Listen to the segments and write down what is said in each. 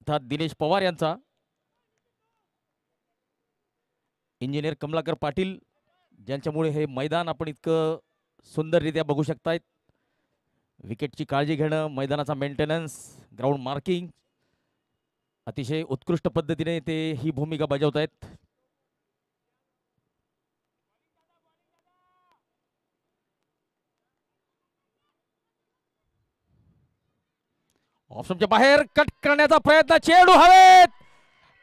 अर्थात दिनेश पवार यांचा, इंजिनियर कमलाकर पाटील ज्यांच्यामुळे हे मैदान आपण इतकं सुंदररित्या बघू शकतायत. विकेटची काळजी घेणं, मैदानाचा मेंटेनन्स, ग्राउंड मार्किंग अतिशय उत्कृष्ट पद्धतीने ते ही भूमिका बजावत आहेत. ऑफस्टंपच्या बाहेर कट करण्याचा प्रयत्न, चेंडू हवेत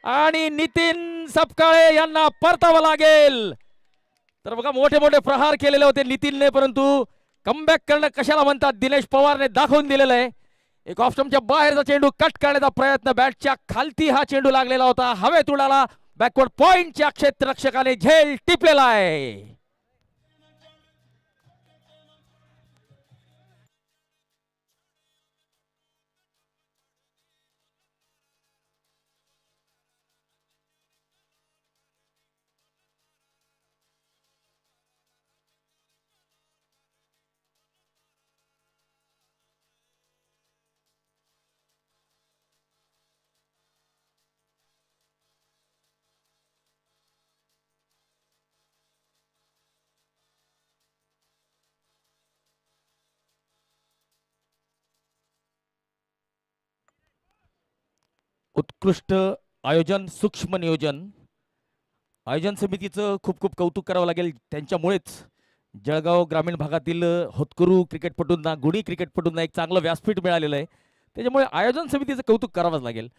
आणि नितीन सपकाळे यांना परतावं लागेल. तर बघा मोठे मोठे प्रहार केलेले होते नितीनने, परंतु कमबॅक करणं कशाला म्हणतात दिनेश पवारने दाखवून दिलेलं आहे. एक ऑफस्टंपच्या बाहेरचा चेंडू कट करण्याचा प्रयत्न, बॅटच्या खालती हा चेंडू लागलेला होता, हवेत उडाला. बॅकवर्ड पॉइंटच्या क्षेत्ररक्षकाने झेल टिपलेला आहे. उत्कृष्ट आयोजन, सूक्ष्म नियोजन. आयोजन समितीचं खूप खूप कौतुक करावं लागेल. त्यांच्यामुळेच जळगाव ग्रामीण भागातील होतकरू क्रिकेटपटूंना, गुणी क्रिकेटपटूंना एक चांगलं व्यासपीठ मिळालेलं आहे. त्याच्यामुळे आयोजन समितीचं कौतुक करावंच लागेल.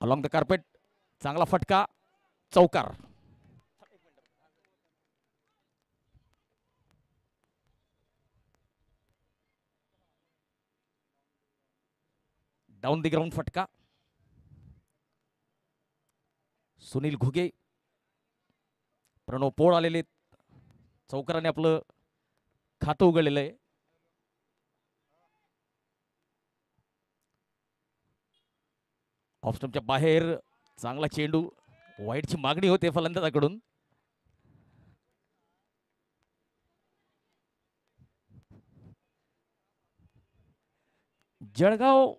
अलॉंग द कार्पेट, चांगला फटका, चौकार. डाऊन द ग्राउंड फटका. सुनील घुगे, प्रणव पोळ आलेले, चौकाराने आपलं खातं उघडलेलं आहे. ऑफस्टंपच्या बाहेर चांगला चेंडू, वाईडची मागणी होते फलंदाजाकडून. जळगाव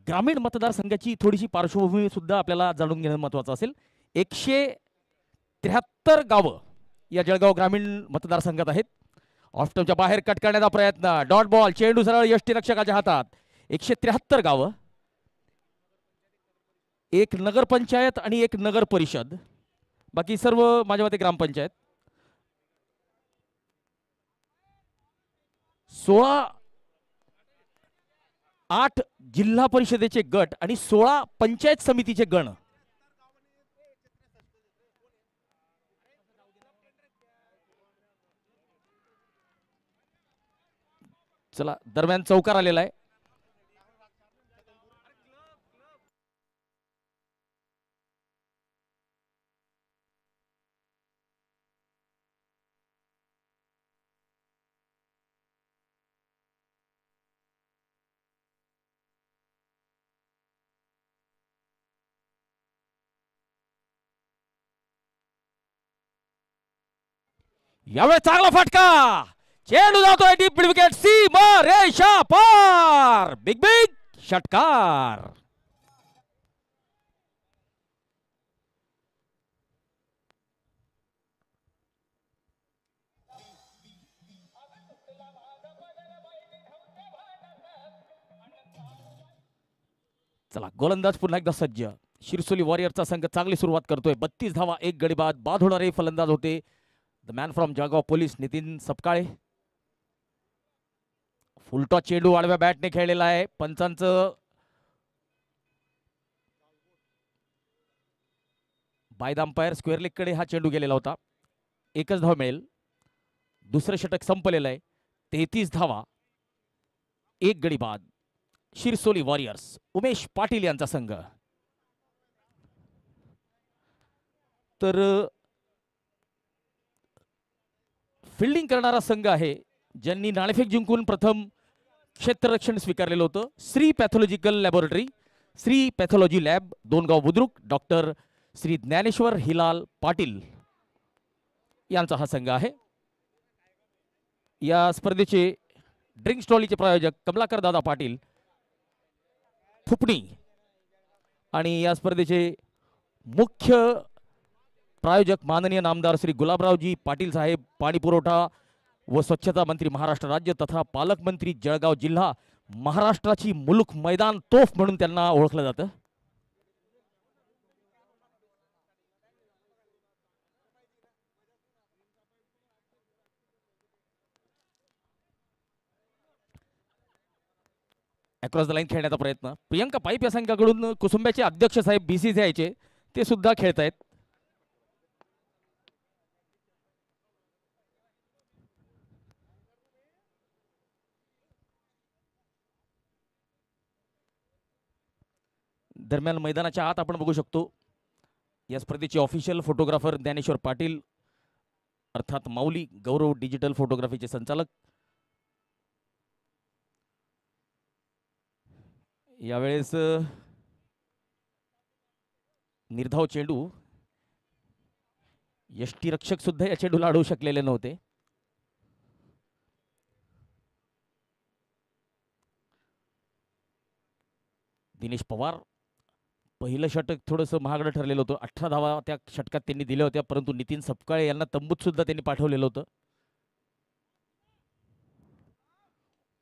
ग्रामीण मतदारसंघाची थोडीशी पार्श्वभूमी सुद्धा आपल्याला जाणून घेणं महत्वाचं असेल. 173 गावं या जळगाव ग्रामीण मतदारसंघात आहेत. ऑफस्टंपच्या बाहेर कट करण्याचा प्रयत्न, डॉट बॉल, चेंडू सरळ यष्टीरक्षकाच्या हातात. 173 गावं, एक नगरपंचायत आणि एक नगर परिषद, बाकी सर्व माझ्या मते ग्रामपंचायत. 8 जिल्हा परिषदेचे गट आणि 16 पंचायत समितीचे गण. चला, दरम्यान चौकार आलेला आहे. यावेळी चांगला फटका, चेंडू जातोय डीप विकेट, सीमा रेषा पार, बिग बिग षटकार. चला, गोलंदाज पुन्हा एकदा सज्ज. शिरसोली वॉरियरचा संघ चांगली सुरुवात करतोय. 32 धावा, 1 गडी बाद. बाद होणारे फलंदाज होते the man from Jalgaon police, Nitin Sapkale. Full toss चेंडू आडव्या बॅटने खेळलेला आहे. पंचांचं by the umpire square leg कडे हा चेंडू गेलेला होता. एकच धाव मिळेल. दुसरं षटक संपलेलं आहे. 33 धावा, 1 गडी बाद. शिरसोली वॉरियर्स, उमेश पाटील यांचा संघ. तर फिल्डिंग करणारा संघ आहे ज्यांनी नाणेफेक जिंकून प्रथम क्षेत्ररक्षण स्वीकारलेलं होतं. Shri pathological laboratory, Shri pathology lab, Dongaon Budruk, doctor Shri Dnyaneshwar Hilal Patil यांचा हा संघ आहे. या स्पर्धेचे ड्रिंक स्टॉलीचे प्रायोजक कमलाकर दादा पाटील फुपणी आणि या स्पर्धेचे मुख्य प्रायोजक माननीय नामदार श्री गुलाबरावजी पाटील साहेब, पाणी पुरवठा व स्वच्छता मंत्री महाराष्ट्र राज्य तथा पालकमंत्री जळगाव जिल्हा, महाराष्ट्राची मुलुक मैदान तोफ म्हणून त्यांना ओळखलं जातं. अक्रॉस द लाईन खेळण्याचा प्रयत्न, प्रियंका पाईप या संघाकडून कुसुंब्याचे अध्यक्ष साहेब BCCIचे ते सुद्धा खेळत आहेत. दरम्यान मैदानाच्या आत आपण बघू शकतो या स्पर्धेचे ऑफिशियल फोटोग्राफर ज्ञानेश्वर पाटील अर्थात माऊली, गौरव डिजिटल फोटोग्राफीचे संचालक. यावेळेस निर्धाव चेंडू, यष्टीरक्षक सुद्धा या चेंडूला अडवू शकलेले नव्हते. दिनेश पवार, पहिलं षटक थोडंसं महागडं ठरलेलं होतं. 18 धावा त्या षटकात त्यांनी दिल्या होत्या, परंतु नितीन सपकाळे यांना तंबूत सुद्धा त्यांनी पाठवलेलं होतं.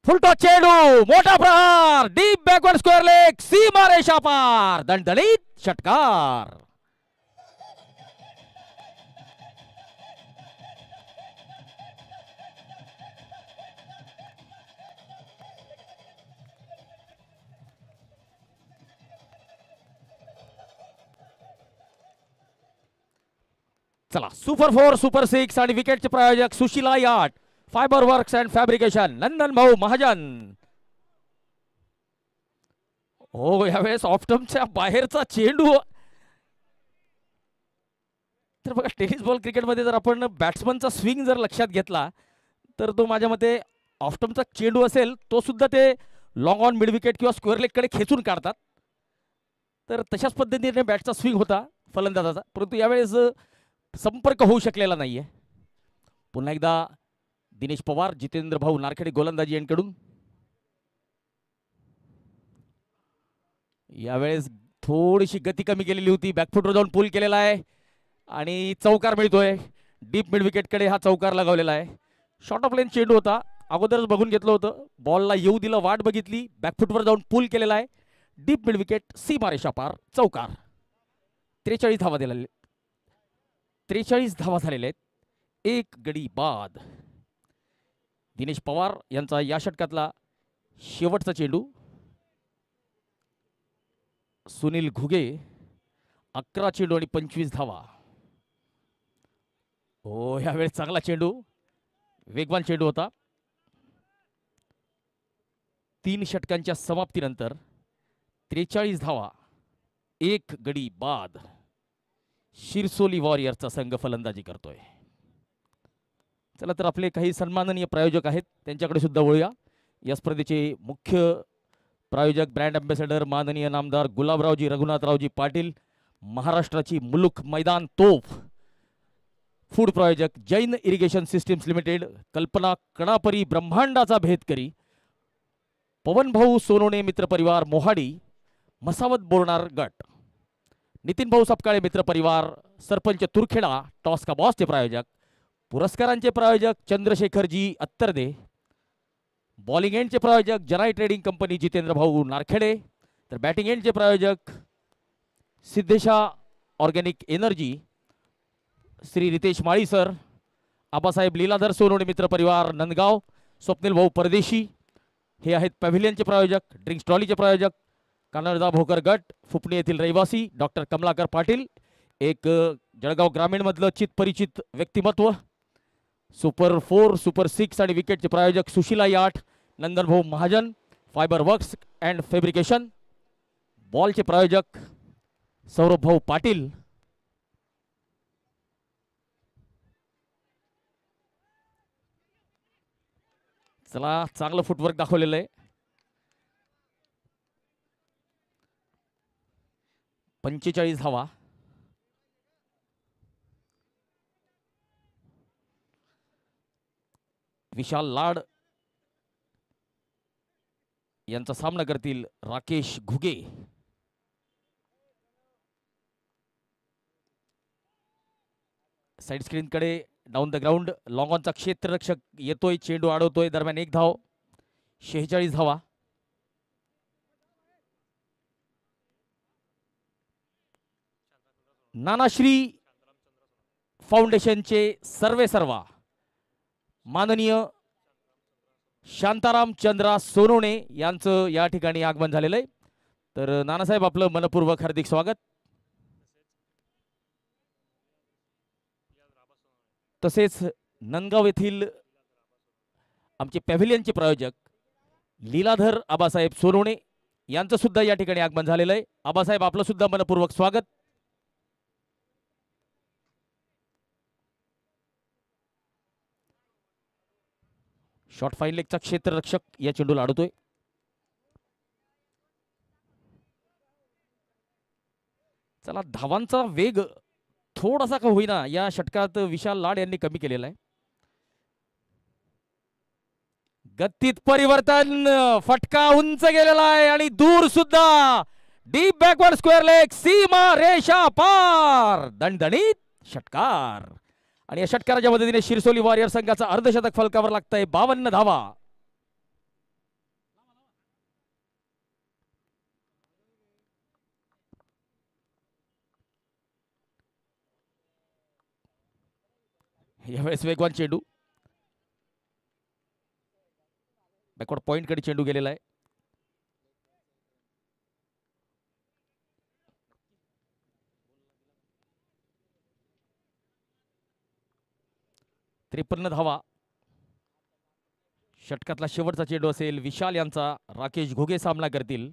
फुलटॉस चेंडू, मोठा प्रहार, डीप बॅकवर्ड स्क्वेअर लेग, सीमा रेषा पार, दणदणीत षटकार. चला, सुपर 4 सुपर 6 आणि विकेटचे प्रायोजक सुशीला याट, fibre works and fabrication, Nandan भाऊ महाजन. हो, यावेळेस ऑफ्टमच्या बाहेरचा चेंडू. तर बघा, टेनिस बॉल क्रिकेटमध्ये जर आपण बॅट्समनचा स्विंग जर लक्षात घेतला तर तो माझ्या मते ऑफ्टमचा चेंडू असेल तो सुद्धा ते लॉंग ऑन मिड विकेट किंवा स्क्वेअर लेगकडे खेचून काढतात. तर तशाच पद्धतीने बॅटचा स्विंग होता फलंदाजाचा, परंतु यावेळेस संपर्क होऊ शकलेला नाहीये. पुन्हा एकदा दिनेश पवार, जितेंद्र भाऊ नारखेडे गोलंदाजी यांकडून. यावेळेस थोडीशी गती कमी केलेली होती, बॅकफुटवर जाऊन पूल केलेला आहे आणि चौकार मिळतोय. डीप मिड विकेटकडे हा चौकार लगावलेला आहे. शॉर्ट ऑफ लेन चेंडू होता, अगोदरच बघून घेतलं होतं, बॉलला येऊ दिलं, वाट बघितली, बॅकफुटवर जाऊन पूल केलेला आहे. डीप मिड विकेट, सीमा रेषा पार, चौकार. 43 धावा दिलेले, 43 धावा झालेल्या आहेत, एक गडी बाद. दिनेश पवार यांचा या षटकातला शेवटचा चेंडू. सुनील घुगे, 11 चेंडू आणि 25 धावा. हो, यावेळेस चांगला चेंडू, वेगवान चेंडू होता. 3 षटकांच्या समाप्तीनंतर 43 धावा, एक गडी बाद. शिरसोली वॉरियरचा संघ फलंदाजी करतोय. चला तर आपले काही सन्माननीय प्रायोजक आहेत त्यांच्याकडे सुद्धा वळूया. या स्पर्धेचे मुख्य प्रायोजक ब्रँड अँबॅसेडर माननीय नामदार गुलाबरावजी रघुनाथरावजी पाटील, महाराष्ट्राची मुलुक मैदान तोफ. फूड प्रायोजक जैन इरिगेशन सिस्टीम्स लिमिटेड, कल्पना कणापरी ब्रह्मांडाचा भेद करी, पवन भाऊ सोनोने मित्र परिवार मोहाडी, मसावत बोरणार गट, नितीन भाऊ सपकाळे मित्र परिवार, सरपंच तुरखेडा, टॉस का बॉसचे प्रायोजक. पुरस्कारांचे प्रायोजक चंद्रशेखरजी अत्तरदे, बॉलिंग एंडचे प्रायोजक जनाई ट्रेडिंग कंपनी जितेंद्र भाऊ नारखेडे, तर बॅटिंग एंडचे प्रायोजक सिद्धेशा ऑर्गॅनिक एनर्जी श्री रितेश माळी सर, आबासाहेब लीलाधर सोनोने मित्र परिवार नंदगाव, स्वप्नील भाऊ परदेशी हे आहेत पॅव्हिलियनचे प्रायोजक. ड्रिंक्स ट्रॉलीचे प्रायोजक कानडदा भोकर गट, फुपणी येथील रहिवासी डॉक्टर कमलाकर पाटील, एक जळगाव ग्रामीण मधलं चितपरिचित व्यक्तिमत्व. सुपर 4 सुपर 6 आणि विकेटचे प्रायोजक सुशीला याट, नंदन भाऊ Mahajan, fibre works and fabrication. बॉलचे प्रायोजक सौरभ भाऊ पाटील. चला चांगलं फुटवर्क दाखवलेलं आहे. 45 धावा. विशाल लाड यांचा सामना करतील राकेश घुगे. साइड स्क्रीन कडे डाऊन द ग्राउंड लॉंग ऑनचा क्षेत्ररक्षक येतोय, चेंडू अडवतोय. दरम्यान 1 धाव. 46 धावा. नानाश्री फाउंडेशनचे सर्वेसर्वा माननीय शांताराम चंद्रा सोनवणे यांचं या ठिकाणी आगमन झालेलं आहे. तर नानासाहेब आपलं मनपूर्वक हार्दिक स्वागत. तसेच नंदगाव येथील आमचे पॅव्हिलियनचे प्रायोजक लीलाधर आबासाहेब सोनवणे यांचं सुद्धा या ठिकाणी आगमन झालेलं आहे. आबासाहेब आपलं सुद्धा मनपूर्वक स्वागत. शॉर्ट फाईन लेगचा क्षेत्ररक्षक या चेंडूला अडवतोय. चला धावांचा वेग थोडासा का होईना या षटकात विशाल लाड यांनी कमी केलेला आहे. गतीत परिवर्तन, फटका उंच गेलेला आहे आणि दूर सुद्धा. डीप बॅकवर्ड स्क्वेअर लेग, सीमा रेषा पार, दणदणीत षटकार. आणि या षटकाराच्या मदतीने शिरसोली वॉरियर संघाचा अर्धशतक फलकावर लागतंय. 52 धावा. यावेळेस वेगवान चेंडू, बॅकवर्ड पॉइंट कडे चेंडू गेलेला आहे. त्रेपन्न धावा. षटकातला शेवटचा चेंडू असेल विशाल यांचा. राकेश घुगे सामना करतील.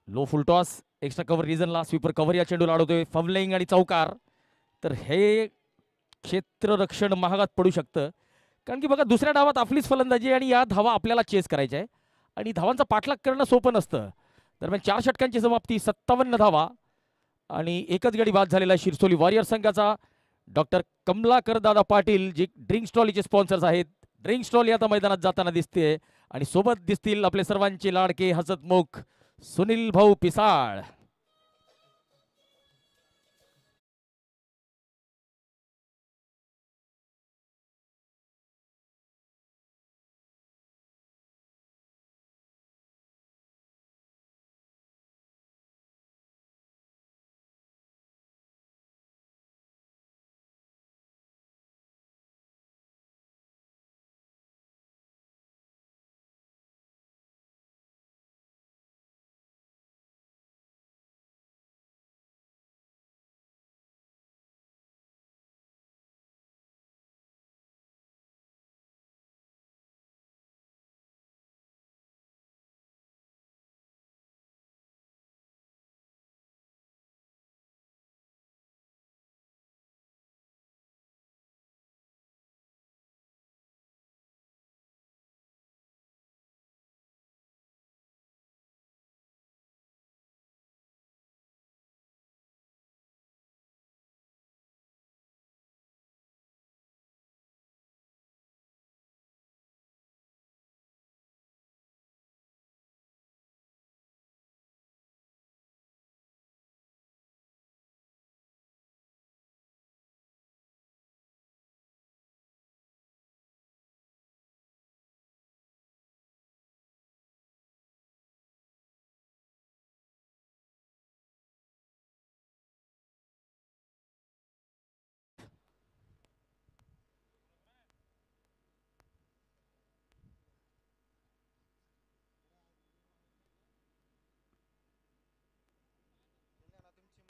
लो फुलटॉस, एक्स्ट्रा कव्हर रिजनला, स्वीपर कव्हर या चेंडूला अडवतोय. फमलेंग आणि चौकार. तर हे क्षेत्ररक्षण महागात पडू शकतं, कारण की बघा दुसऱ्या डावात आपलीच फलंदाजी आणि या धावा आपल्याला चेस करायच्या आहे आणि धावांचा पाठलाग करणं सोपं नसतं. दरम्यान 4 षटकांची समाप्ती, 57 धावा आणि एकच गडी बाद झालेला शिरसोली वॉरियर संघाचा. डॉक्टर कमलाकर दादा पाटील जे ड्रिंक्स ट्रॉलीचे स्पॉन्सर्स आहेत. ड्रिंक्स ट्रॉली आता मैदानात जाताना दिसते आणि सोबत दिसतील आपले सर्वांचे लाडके हसतमुख सुनील भाऊ पिसाळ.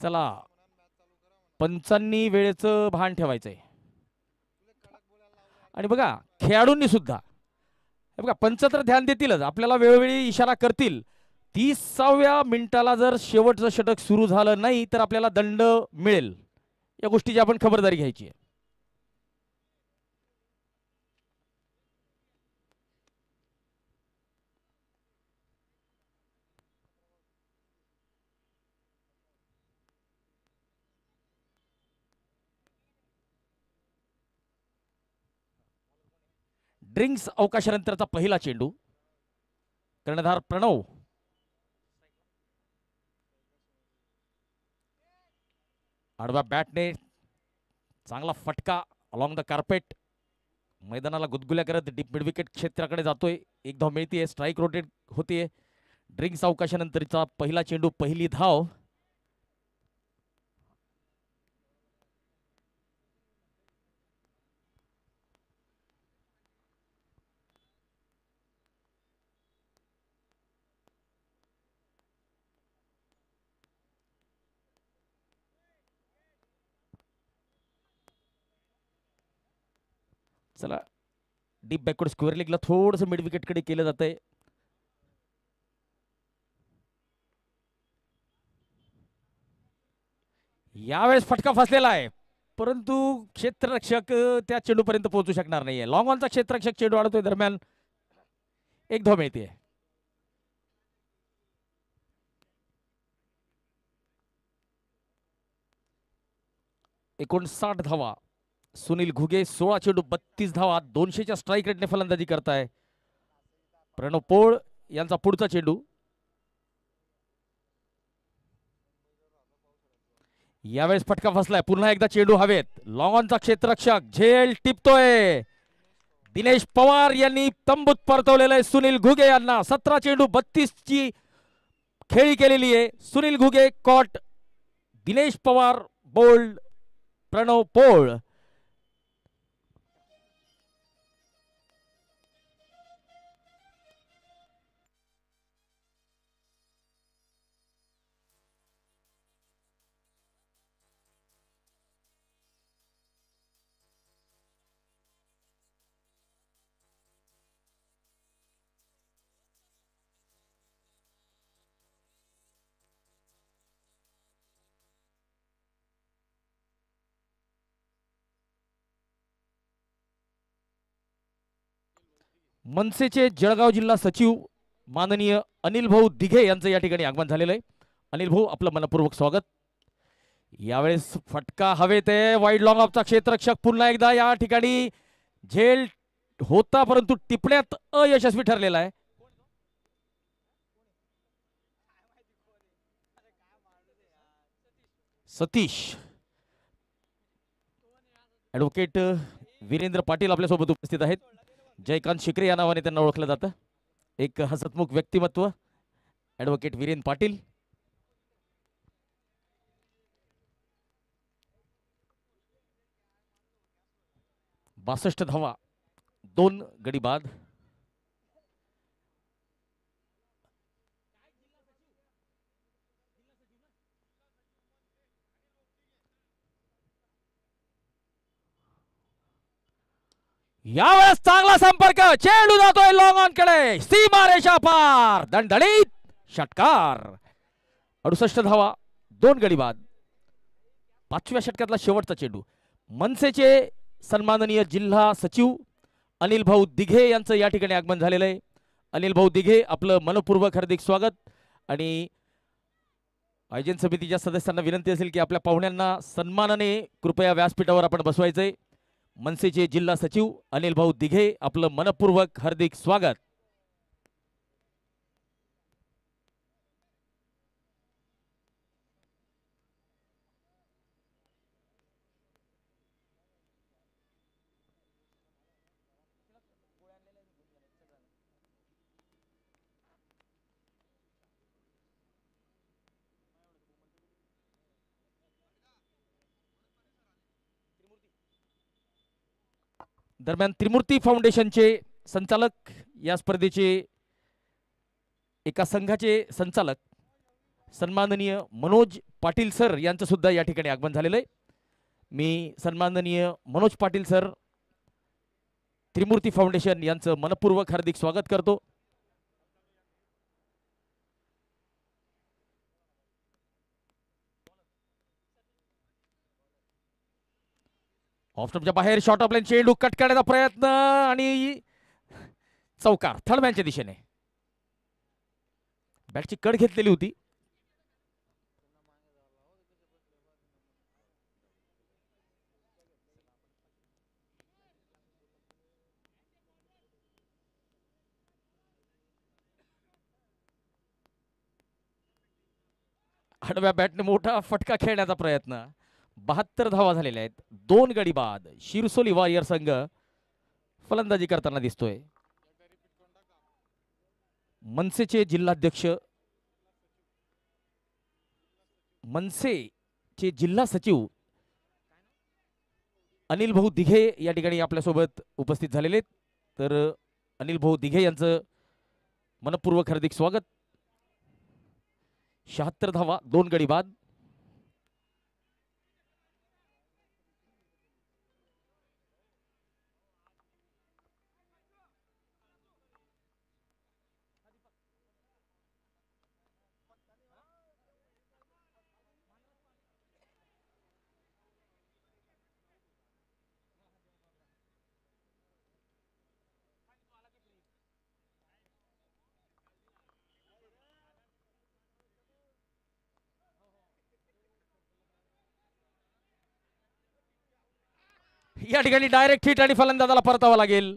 चला पंचांनी वेळेचं भान ठेवायचंय आणि बघा खेळाडूंनी सुद्धा बघा पंच तर ध्यान देतीलच, आपल्याला वेळोवेळी इशारा करतील. 30व्या मिनिटाला जर शेवटचं षटक सुरू झालं नाही तर आपल्याला दंड मिळेल, या गोष्टीची आपण खबरदारी घ्यायची आहे. ड्रिंक्स अवकाशानंतरचा पहिला चेंडू, कर्णधार प्रणव. आडव्या बॅटने चांगला फटका अलॉंग द कार्पेट, मैदानाला गुदगुल्या करत डीप मिड विकेट क्षेत्राकडे जातोय. एक धाव मिळतीये, स्ट्राईक रोटेट होतीये. ड्रिंक्स अवकाशानंतरचा पहिला चेंडू, पहिली धाव. चला, डीप बॅकवर्ड स्क्वेअर लेगला थोडस मिड विकेट कडे केलं जातंय. यावेळेस फटका फसलेला आहे, परंतु क्षेत्ररक्षक त्या चेंडूपर्यंत पोहोचू शकणार नाहीये. लॉंग ऑनचा क्षेत्ररक्षक चेंडू अडवतोय, दरम्यान एक धाव मिळते. 59 धावा. सुनील घुगे 16 चेंडू 32 धावा, 200च्या स्ट्राईक रेटने फलंदाजी करताय. प्रणव पोळ यांचा पुढचा चेंडू, यावेळेस फटका फसलाय. पुन्हा एकदा चेंडू हवेत. लॉंग ऑनचा क्षेत्ररक्षक झेल टिपतोय. दिनेश पवार यांनी तंबूत परतवलेलं आहे सुनील घुगे यांना. 17 चेंडू 32 ची खेळी केलेली आहे. सुनील घुगे कॉट, दिनेश पवार बोल्ड, प्रणव पोळ. मनसेचे जळगाव जिल्हा सचिव माननीय अनिल भाऊ दिघे यांचं या ठिकाणी आगमन झालेलं आहे. अनिल भाऊ, आपलं मनपूर्वक स्वागत. यावेळेस फटका हवेत आहे. वाईड लॉंग ऑफचा क्षेत्ररक्षक पुन्हा एकदा या ठिकाणी झेल होता, परंतु टिपण्यात अयशस्वी ठरलेला आहे. सतीश. ऍडव्होकेट वीरेंद्र पाटील आपल्यासोबत उपस्थित आहेत. जयकांत शिकरे या नावाने त्यांना ओळखलं जातं. एक हसतमुख व्यक्तिमत्व ऍडव्होकेट वीरेंद्र पाटील. बासष्ट धावा, 2 गडी बाद. यावेळेस चांगला संपर्क, चेंडू जातोय लॉंग ऑन कडे, सीमा रेषा पार, दणदणीत षटकार. 68 धावा, 2 गडी बाद. 5व्या षटकातला शेवटचा चेंडू. मनसेचे सन्माननीय जिल्हा सचिव अनिल भाऊ दिघे यांचं या ठिकाणी आगमन झालेलं आहे. अनिल भाऊ दिघे, आपलं मनपूर्वक हार्दिक स्वागत. आणि आयोजन समितीच्या सदस्यांना विनंती असेल की आपल्या पाहुण्यांना सन्मानाने कृपया व्यासपीठावर आपण बसवायचंय. मनसेचे जिल्हा सचिव अनिल भाऊ दिघे, आपलं मनपूर्वक हार्दिक स्वागत. दरम्यान त्रिमूर्ती फाउंडेशनचे संचालक, या स्पर्धेचे एका संघाचे संचालक सन्माननीय मनोज पाटील सर यांचं सुद्धा या ठिकाणी आगमन झालेलं आहे. मी सन्माननीय मनोज पाटील सर, त्रिमूर्ती फाउंडेशन यांचं मनपूर्वक हार्दिक स्वागत करतो. ऑफ स्टंपच्या बाहेर शॉर्ट ऑफ लाईन चेंडू कट करण्याचा प्रयत्न आणि चौकार थर्डमॅनच्या दिशेने. बॅटची कड घेतलेली होती. आडव्या बॅटने मोठा फटका खेळण्याचा प्रयत्न. 72 धावा झालेल्या आहेत. 2 गडी बाद. शिरसोली वॉरियर संघ फलंदाजी करताना दिसतोय. मनसेचे जिल्हाध्यक्ष मनसेचे जिल्हा सचिव अनिल भाऊ दिघे या ठिकाणी आपल्यासोबत उपस्थित झालेले. तर अनिल भाऊ दिघे यांचं मनपूर्वक हार्दिक स्वागत. 76 धावा 2 गडी बाद. या ठिकाणी डायरेक्ट हिट आणि फलंदाजाला परतावा लागेल.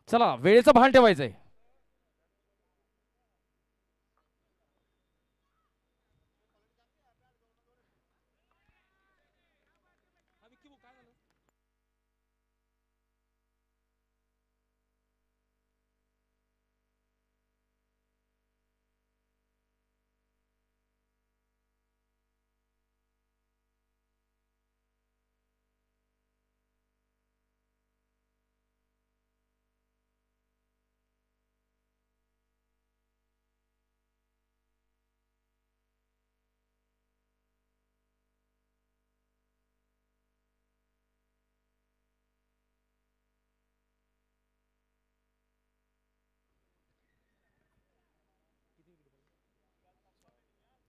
चला वेळेचं भान ठेवायचंय.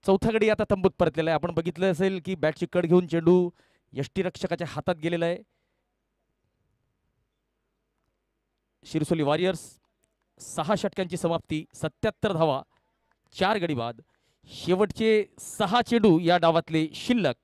चौथा गडी आता तंबूत परतलेला आहे. आपण बघितलं असेल की बॅटची कड घेऊन चेंडू यष्टीरक्षकाच्या हातात गेलेला आहे. शिरसोली वॉरियर्स 6 षटकांची समाप्ती. 77 धावा 4 गडी बाद. शेवटचे 6 चेंडू या डावातले शिल्लक.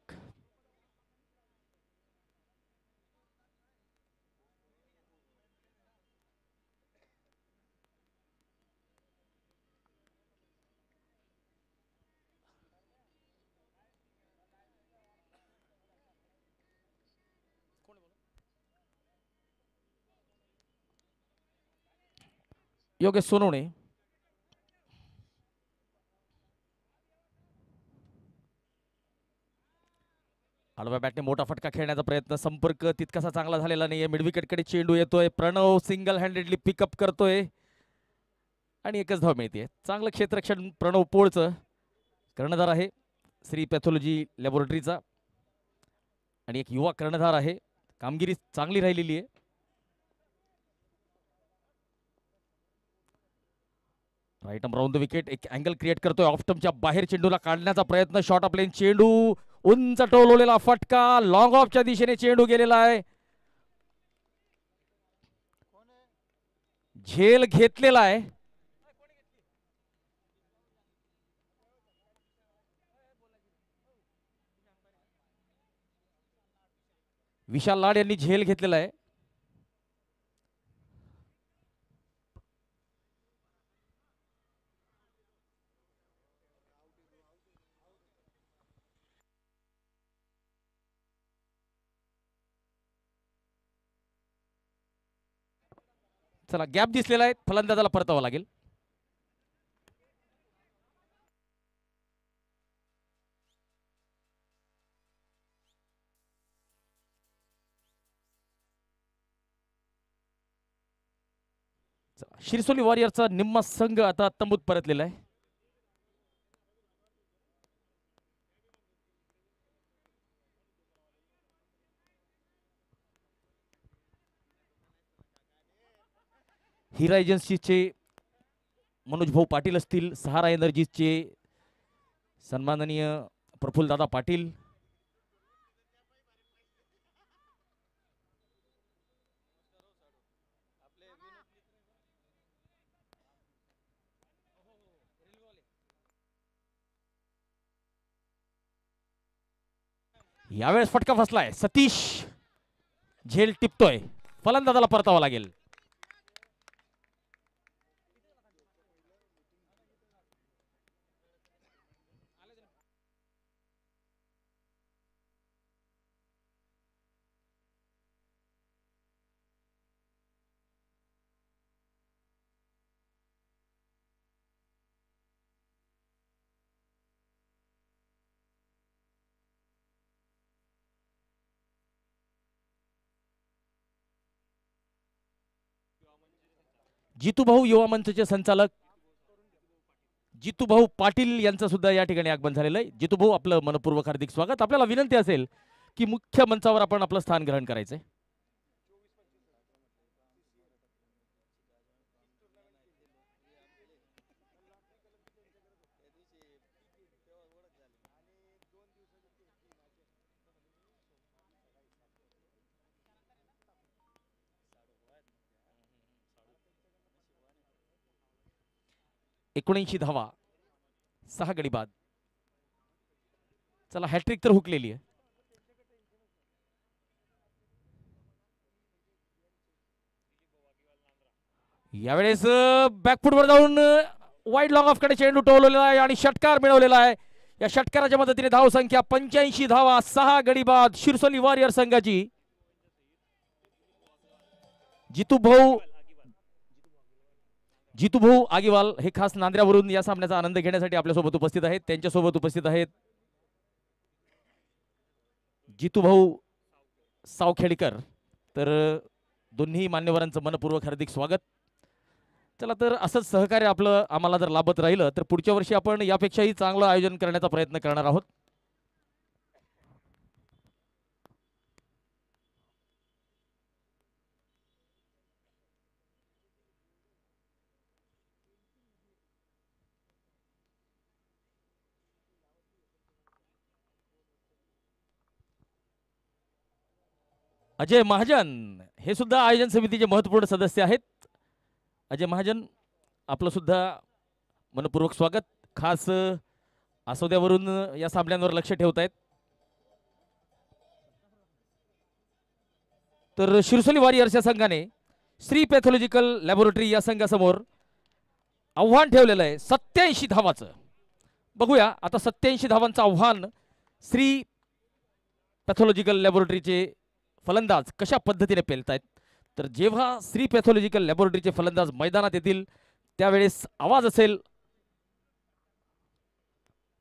योगेश सोनवणे आडव्या बॅटने मोठा फटका खेळण्याचा प्रयत्न. संपर्क तितकासा चांगला झालेला नाहीये. मिडविकेटकडे चेंडू येतोय. प्रणव सिंगल हँडेडली पिकअप करतोय आणि एकच धाव मिळते. चांगलं क्षेत्ररक्षण प्रणव पोळचं. कर्णधार आहे श्री पॅथॉलॉजी लॅबोरेटरीचा आणि एक युवा कर्णधार आहे. कामगिरी चांगली राहिलेली आहे. Right arm round the wicket. एक अँगल क्रिएट करतोय. ऑफ स्टंपच्या बाहेर चेंडूला काढण्याचा प्रयत्न. शॉर्ट ऑफ लाईन चेंडू उंच टोलवलेला फटका. लॉंग ऑफच्या दिशेने चेंडू गेलेला आहे. झेल घेतलेला आहे. विशाल लाड यांनी झेल घेतलेला आहे. चला गॅप दिसलेला आहे, फलंदाजाला परतावं लागेल. शिरसोली वॉरियरचा निम्मा संघ आता तंबूत परतलेला आहे. हिरा एजन्सीचे मनोज भाऊ पाटील असतील, सहारा एनर्जीचे सन्माननीय प्रफुल्लदादा पाटील, यावेळेस फटका फसलाय. सतीश झेल टिपतोय, फलंदाजाला परतावं लागेल. जितूभाऊ युवा मंचचे संचालक जितूभाऊ पाटील यांचं सुद्धा या ठिकाणी आगमन झालेलं आहे. जितूभाऊ, आपलं मनपूर्वक हार्दिक स्वागत. आपल्याला विनंती असेल की मुख्य मंचावर आपण आपलं स्थान ग्रहण करायचंय. एकोणऐंशी धावा, 6 गडी बाद. चला हॅट्रिक तर हुकलेली आहे. यावेळेस बॅकफुटवर जाऊन वाईड लॉंग ऑफ कडे चेंडू टोलवलेला आहे आणि षटकार मिळवलेला आहे. या षटकाराच्या मदतीने धाव संख्या 85 धावा, 6 गडी बाद शिरसोली वॉरियर संघाची. जितूभाऊ आगीवाल हे खास नांद्र्यावरून या सामन्याचा आनंद घेण्यासाठी आपल्यासोबत उपस्थित आहेत. त्यांच्यासोबत उपस्थित आहेत जितूभाऊ सावखेडकर. तर दोन्ही मान्यवरांचं मनपूर्वक हार्दिक स्वागत. चला तर असंच सहकार्य आपलं आम्हाला जर लाभत राहिलं तर पुढच्या वर्षी आपण यापेक्षाही चांगलं आयोजन करण्याचा प्रयत्न करणार आहोत. अजय महाजन हे सुद्धा आयोजन समितीचे महत्वपूर्ण सदस्य आहेत. अजय महाजन, आपलं सुद्धा मनपूर्वक स्वागत. खास आसोद्यावरून या सामन्यांवर लक्ष ठेवत आहेत. तर शिरसोली वॉरियर्सच्या संघाने श्री पॅथॉलॉजिकल लॅबोरेटरी या संघासमोर आव्हान ठेवलेलं आहे 87 धावाचं. बघूया आता 87 धावांचं आव्हान श्री पॅथॉलॉजिकल लॅबोरेटरीचे फलंदाज कशा पद्धतीने पेलतायत. तर जेव्हा श्री पॅथॉलॉजिकल लॅबोरेटरीचे फलंदाज मैदानात येतील त्यावेळेस आवाज असेल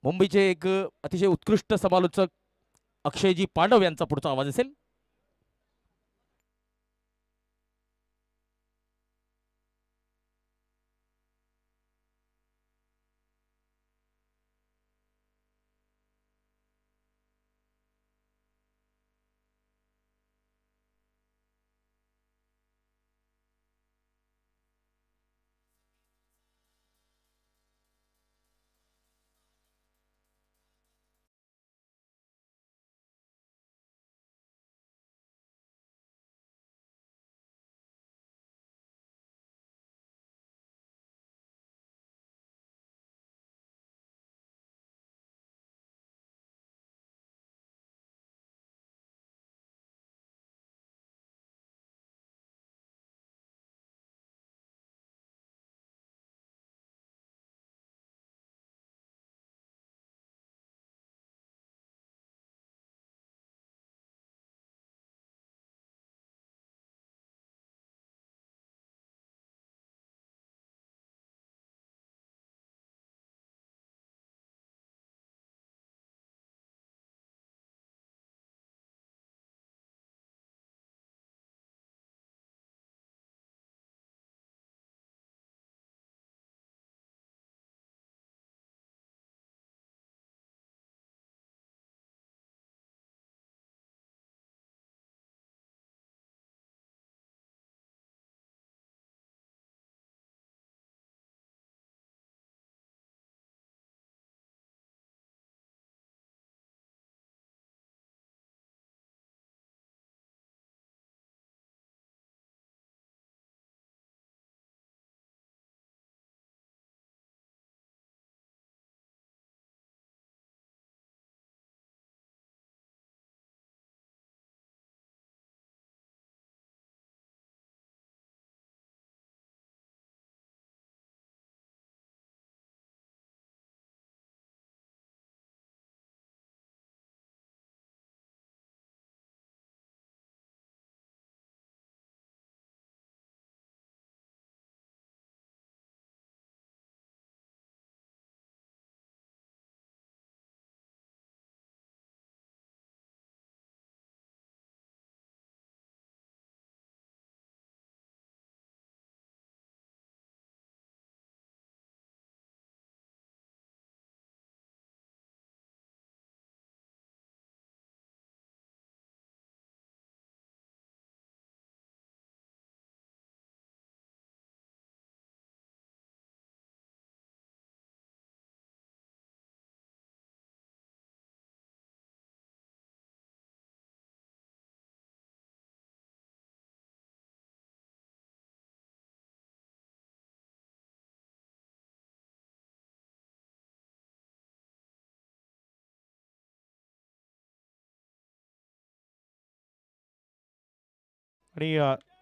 मुंबईचे एक अतिशय उत्कृष्ट समालोचक अक्षयजी पांडव यांचा पुढचा आवाज असेल. आणि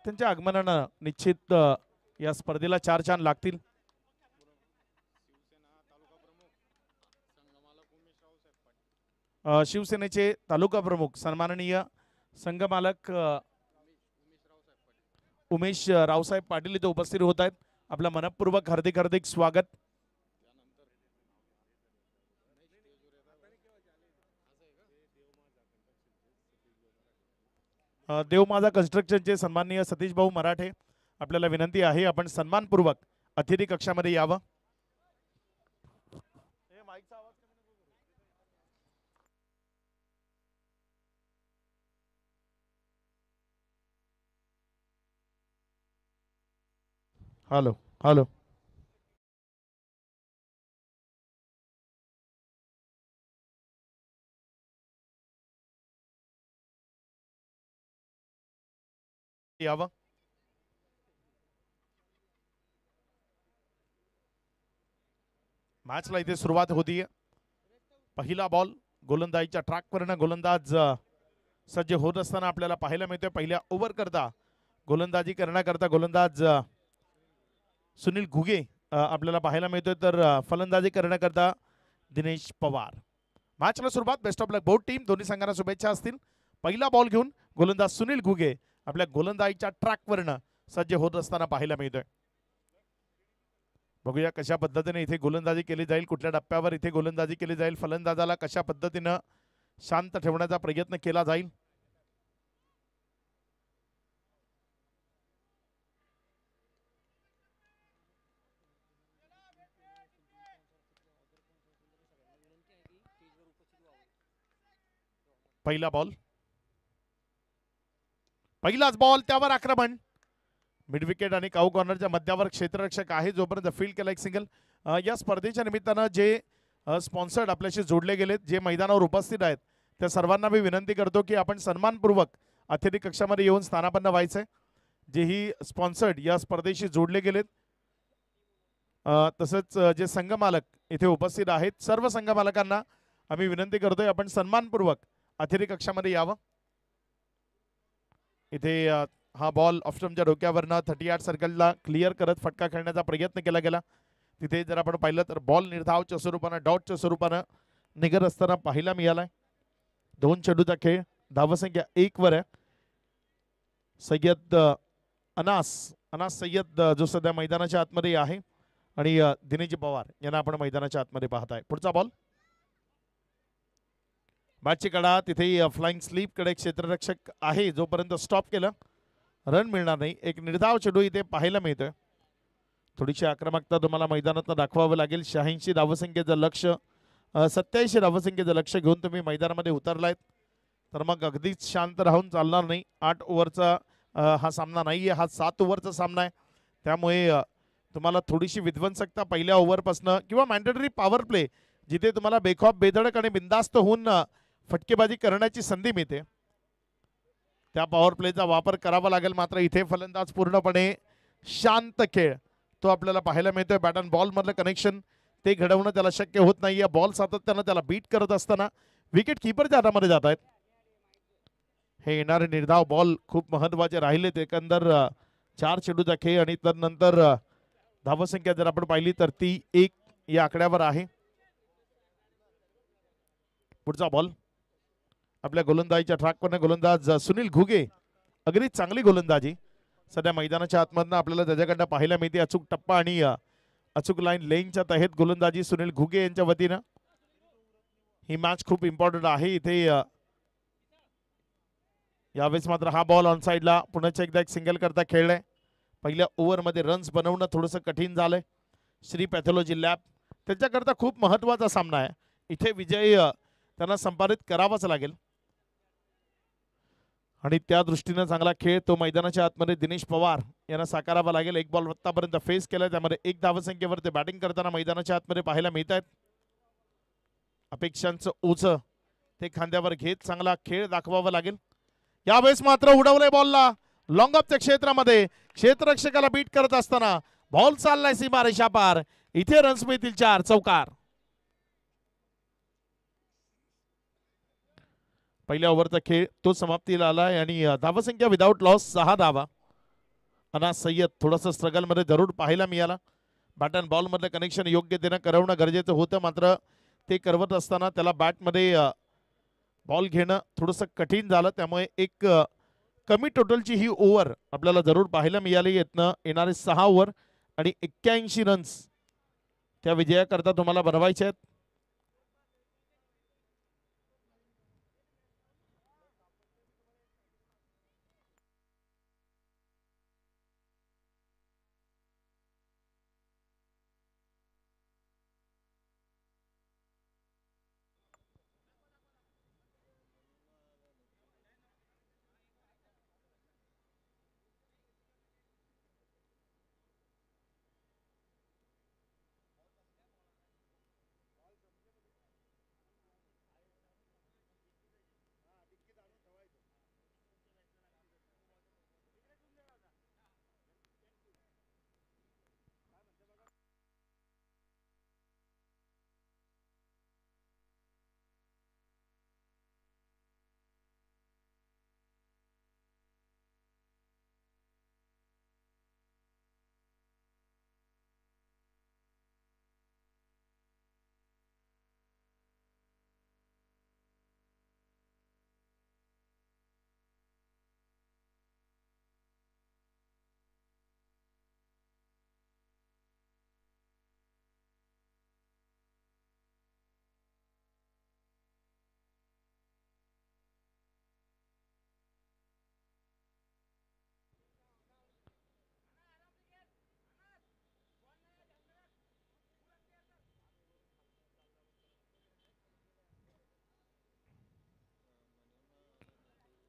त्यांच्या आगमनानं निश्चित या स्पर्धेला 4 चान लागतील. शिवसेनेचे तालुका प्रमुख सन्माननीय संघमालक उमेश रावसाहेब पाटील इथे उपस्थित होत आहेत. आपलं मनपूर्वक हार्दिक हार्दिक स्वागत. देव माझा कन्स्ट्रक्शनचे सन्माननीय सतीश भाऊ मराठे, आपल्याला विनंती आहे आपण सन्मानपूर्वक अतिथी कक्षामध्ये यावं. हॅलो हॅलो यावं. मॅचला इथे सुरुवात होतीये. पहिला बॉल गोलंदाजीच्या ट्रॅकवरनं गोलंदाज सज्ज होत असताना आपल्याला पाहायला मिळतोय. पहिल्या ओव्हर करता गोलंदाजी करण्याकरता गोलंदाज सुनील घुगे आपल्याला पाहायला मिळतोय, तर फलंदाजी करण्याकरता दिनेश पवार. मॅचला सुरुवात. Best of luck both team. दोन्ही संघांना शुभेच्छा असतील. पहिला बॉल घेऊन गोलंदाज सुनील घुगे आपल्या गोलंदाजीच्या ट्रॅकवरनं सज्ज होत असताना पाहायला मिळतोय. बघूया कशा पद्धतीने इथे गोलंदाजी केली जाईल, कुठल्या टप्प्यावर इथे गोलंदाजी केली जाईल, फलंदाजाला कशा पद्धतीनं शांत ठेवण्याचा प्रयत्न केला जाईल. पहिला बॉल, पहिलाच बॉल, त्यावर आक्रमण. मिड विकेट आणि काऊ कॉर्नरच्या मध्यावर क्षेत्ररक्षक आहे जोपर्यंत फील्ड केला एक सिंगल. या स्पर्धेच्या निमित्तानं जे स्पॉन्सर्ड आपल्याशी जोडले गेलेत, जे मैदानावर उपस्थित आहेत, त्या सर्वांना मी विनंती करतो की आपण सन्मानपूर्वक अतिथी कक्षामध्ये येऊन स्थानापन्न व्हायचंय. जेही स्पॉन्सर्ड या स्पर्धेशी जोडले गेलेत, तसंच जे संघमालक इथे उपस्थित आहेत, सर्व संघमालकांना आम्ही विनंती करतोय आपण सन्मानपूर्वक अतिथी कक्षामध्ये यावं. इथे हा बॉल ऑफस्टम्पच्या डोक्यावरनं 38 सर्कलला क्लिअर करत फटका खेळण्याचा प्रयत्न केला गेला. तिथे जर आपण पाहिलं तर बॉल निर्धावच्या स्वरूपानं, डॉटच्या स्वरूपानं निघत असताना पाहायला मिळालाय. 2 चेंडूचा खेळ, धावसंख्या 1 वर आहे. सय्यद अनास सय्यद जो सध्या मैदानाच्या आतमध्ये आहे आणि दिनेश पवार यांना आपण मैदानाच्या आतमध्ये पाहताय. पुढचा बॉल, मॅचची कडा, तिथे फ्लाइंग स्लीप कडे क्षेत्ररक्षक आहे, जोपर्यंत स्टॉप केलं रन मिळणार नाही. एक निर्धाव चेंडू इथे पाहायला मिळतोय. थोडीशी आक्रमकता तुम्हाला मैदानात दाखवावं लागेल. 86 धावसंख्येचं लक्ष, 87 धावसंख्येचं लक्ष घेऊन तुम्ही मैदानामध्ये उतरलायत, तर मग अगदीच शांत राहून चालणार नाही. 8 ओव्हरचा हा सामना नाही आहे, हा 7 ओव्हरचा सामना आहे. त्यामुळे तुम्हाला थोडीशी विध्वंसकता पहिल्या ओव्हरपासनं किंवा मॅन्डेटरी पॉवर प्ले, जिथे तुम्हाला बेखौफ बेधडक आणि बिंदास्त होऊन फटकेबाजी करण्याची संधी मिळते, त्या पॉवर प्लेचा वापर करावा लागेल. मात्र इथे फलंदाज पूर्णपणे शांत खेळ तो आपल्याला पाहायला मिळतोय. बॅट अँड बॉल मधलं कनेक्शन ते घडवणं त्याला शक्य होत नाहीये. बॉल सातत्यानं त्याला बीट करत असताना विकेट किपरच्या हातामध्ये जात आहेत. हे येणारे निर्धाव बॉल खूप महत्वाचे राहिलेत. एकंदर 4 चेंडूचा खेळ आणि त्यानंतर धावसंख्या जर आपण पाहिली तर ती 1 या आकड्यावर आहे. पुढचा बॉल आपल्या गोलंदाजीच्या ट्रॅकवरनं गोलंदाज सुनील घुगे, अगदी चांगली गोलंदाजी सध्या मैदानाच्या आतमधनं आपल्याला त्याच्याकडनं पाहायला मिळते. अचूक टप्पा आणि अचूक लाईन लेनच्या तहेत गोलंदाजी सुनील घुगे यांच्या वतीनं. ही मॅच खूप इम्पॉर्टंट आहे इथे. यावेळेस मात्र हा बॉल ऑन साईडला पुन्हा एकदा एक सिंगल करता खेळलाय. पहिल्या ओव्हरमध्ये रन्स बनवणं थोडंसं कठीण झालंय. श्री पॅथॉलॉजी लॅब त्यांच्याकरता खूप महत्वाचा सामना आहे. इथे विजय त्यांना संपादित करावाच लागेल आणि त्या दृष्टीने चांगला खेळ तो मैदानाच्या आतमध्ये दिनेश पवार यांना साकारावा लागेल. एक बॉल आतापर्यंत फेस केलाय, त्यामध्ये 1 धावसंख्येवर ते बॅटिंग करताना मैदानाच्या आतमध्ये पाहायला मिळत आहेत. अपेक्षांचं ओझं ते खांद्यावर घेत चांगला खेळ दाखवावा लागेल. यावेळेस मात्र उडवलंय बॉलला लॉंग ऑफच्या क्षेत्रामध्ये. क्षेत्ररक्षकाला बीट करत असताना बॉल चाललाय सीमारेषा पार. इथे रन्स मिळतील 4, चौकार. पहिल्या ओव्हरचा खेळ तो समाप्तीला आला आणि धावसंख्या विदाऊट लॉस 6 धावा. अनास सय्यद थोडंसं स्ट्रगल मध्ये जरूर पाहायला मिळाला. बॅट अँड बॉल मधलं कनेक्शन योग्य तेनं करवणं गरजेचं होतं, मात्र ते करवत असताना त्याला बॅटमध्ये बॉल घेणं थोडंसं कठीण झालं. त्यामुळे एक कमी टोटलची ही ओव्हर आपल्याला जरूर पाहायला मिळाली. येणारे 6 ओव्हर आणि 81 रन्स त्या विजयाकरता तुम्हाला बनवायचे आहेत.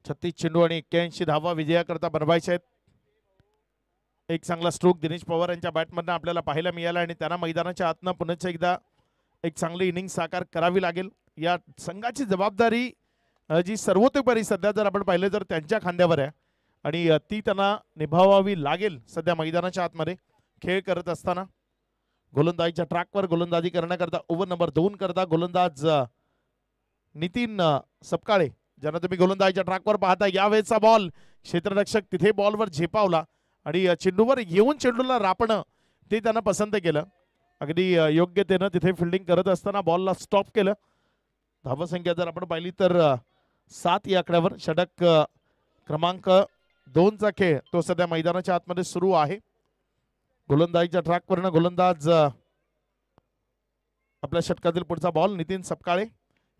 छत्तीस चेंडू आणि 81 धावा विजयाकरता बनवायचे आहेत. एक चांगला स्ट्रोक दिनेश पवार यांच्या बॅटमधनं आपल्याला पाहायला मिळाला आणि त्यांना मैदानाच्या आतनं पुन्हा एकदा एक चांगली इनिंग साकार करावी लागेल. या संघाची जबाबदारी जी सर्वतोपरी सध्या जर आपण पाहिलं तर त्यांच्या खांद्यावर आहे आणि ती त्यांना निभावावी लागेल. सध्या मैदानाच्या आतमध्ये खेळ करत असताना गोलंदाजीच्या ट्रॅकवर गोलंदाजी करण्याकरता ओव्हर नंबर 2 करता गोलंदाज नितीन सपकाळे ज्यांना तुम्ही गोलंदाजीच्या ट्रॅकवर पाहता. यावेळेचा बॉल क्षेत्ररक्षक तिथे बॉलवर झेपावला आणि चेंडूवर येऊन चेंडूला रापणं ते त्यांना पसंत केलं. अगदी योग्यतेनं तिथे फिल्डिंग करत असताना बॉलला स्टॉप केलं. धावसंख्या जर आपण पाहिली तर 7 या आकड्यावर षटक क्रमांक 2 चा खेळ तो सध्या मैदानाच्या आतमध्ये सुरू आहे. गोलंदाजीच्या ट्रॅकवरनं गोलंदाज आपल्या षटकातील पुढचा बॉल नितीन सपकाळे.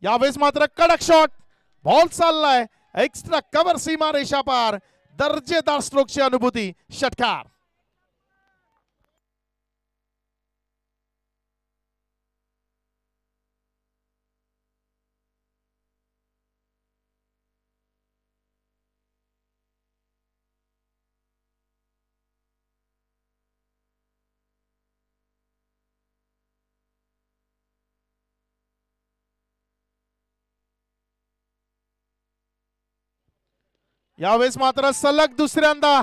यावेळेस मात्र कडक शॉट बॉल चाललाय एक्स्ट्रा कव्हर सीमा रेषा पार. दर्जेदार स्ट्रोकची अनुभूती षटकार. यावेळेस मात्र सलग दुसऱ्यांदा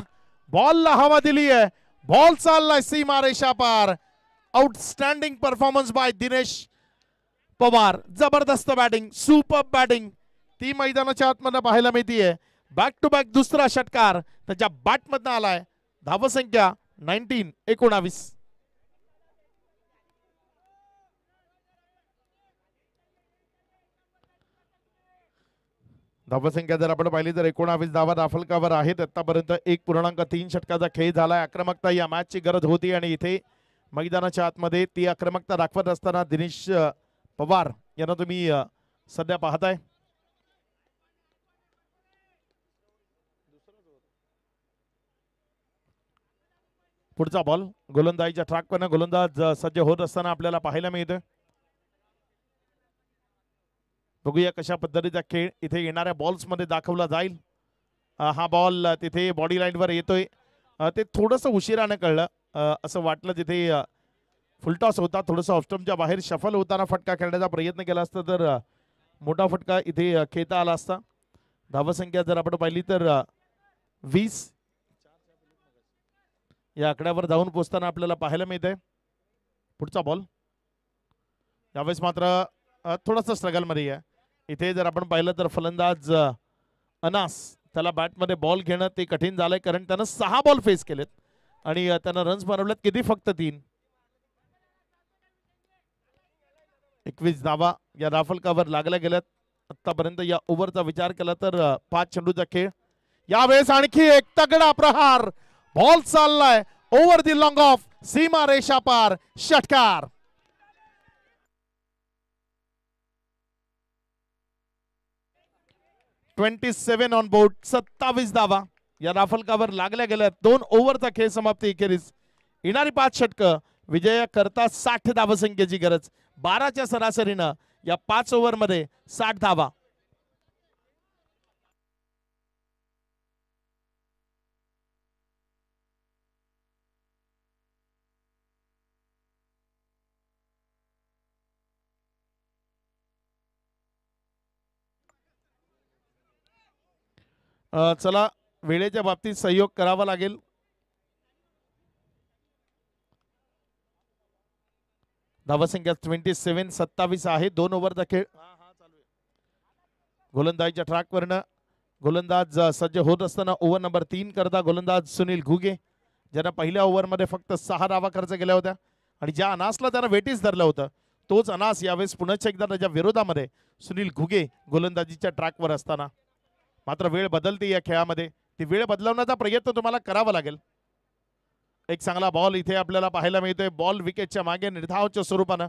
बॉलला हवा दिली आहे. बॉल चाललाय सीमा रेषा पार. Outstanding performance by Dinesh Pawar. जबरदस्त बॅटिंग, सुपर बॅटिंग ती मैदानाच्या आतमध्ये पाहायला मिळतीये. बॅक टू बॅक दुसरा षटकार त्याच्या बॅटमधनं आलाय. धावसंख्या 19-19. धावसंख्या जर आपण पाहिली तर 19 धावा दाफलकावर आहेत. आतापर्यंत 1.3 षटकाचा खेळ झालाय. आक्रमकता या मॅचची गरज होती आणि इथे मैदानाच्या आतमध्ये ती आक्रमकता दाखवत असताना दिनेश पवार यांना तुम्ही सध्या पाहताय. पुढचा बॉल गोलंदाजीच्या ट्रॅकवरनं गोलंदाज सज्ज होत असताना आपल्याला पाहायला मिळतं. बघूया कशा पद्धतीचा खेळ इथे येणाऱ्या बॉल्स मध्ये दाखवला जाईल. हा बॉल तिथे बॉडी लाईनवर येतोय. ते थोडंसं उशिराने कळलं. असं वाटलं तिथे फुलटॉस होता. थोडंसं ऑफस्टम्पच्या बाहेर शफल होताना फटका खेळण्याचा प्रयत्न केला असता तर मोठा फटका इथे खेळता आला असता. धावसंख्या जर आपण पाहिली तर 20 या आकड्यावर जाऊन पोहोचताना आपल्याला पाहायला मिळतंय. पुढचा बॉल यावेळेस मात्र थोडासा स्ट्रगल मध्ये आहे. इथे जर आपण पाहिलं तर फलंदाज अनास त्याला बॅटमध्ये बॉल घेणं ते कठीण झालंय, कारण त्यानं 6 बॉल फेस केलेत आणि त्यानं रन्स बनवलेत किती, फक्त 3. 21 धावा या राफलकावर लागल्या गेल्यात आतापर्यंत. या ओव्हरचा विचार केला तर 5 चेंडूचा खेळ. यावेळेस आणखी एक तगडा प्रहार, बॉल चाललाय ओव्हर दी लॉंग ऑफ, सीमा रेषा पार, षटकार. (27 ऑन बोर्ड). 27 धावा या राफलकावर लागल्या गेल्या. 2 ओव्हरचा खेळ समाप्ती अखेरीस. येणारी 5 षटकं विजय करता 60 धावसंख्येची गरज. 12च्या सरासरीनं या 5 ओव्हरमध्ये 60 धावा. चला, वेळेच्या बाबतीत सहयोग करावा लागेल. धावसंख्या 27 आहे. 2 ओव्हरचा खेळ. गोलंदाजीच्या ट्रॅकवरनं गोलंदाज सज्ज होत असताना ओव्हर नंबर 3 करता गोलंदाज सुनील घुगे, ज्यांना पहिल्या ओव्हरमध्ये फक्त 6 धावा खर्च केल्या होत्या आणि ज्या अनासला त्यानं वेटीस धरलं होतं तोच अनास यावेळेस पुन्हा एकदा त्याच्या विरोधामध्ये सुनील घुगे गोलंदाजीच्या ट्रॅकवर असताना. मात्र वेळ बदलते या खेळामध्ये. ती वेळ बदलवण्याचा प्रयत्न तुम्हाला करावा लागेल. एक चांगला बॉल इथे आपल्याला पाहायला मिळतोय. बॉल विकेटच्या मागे निर्धावाच्या स्वरूपानं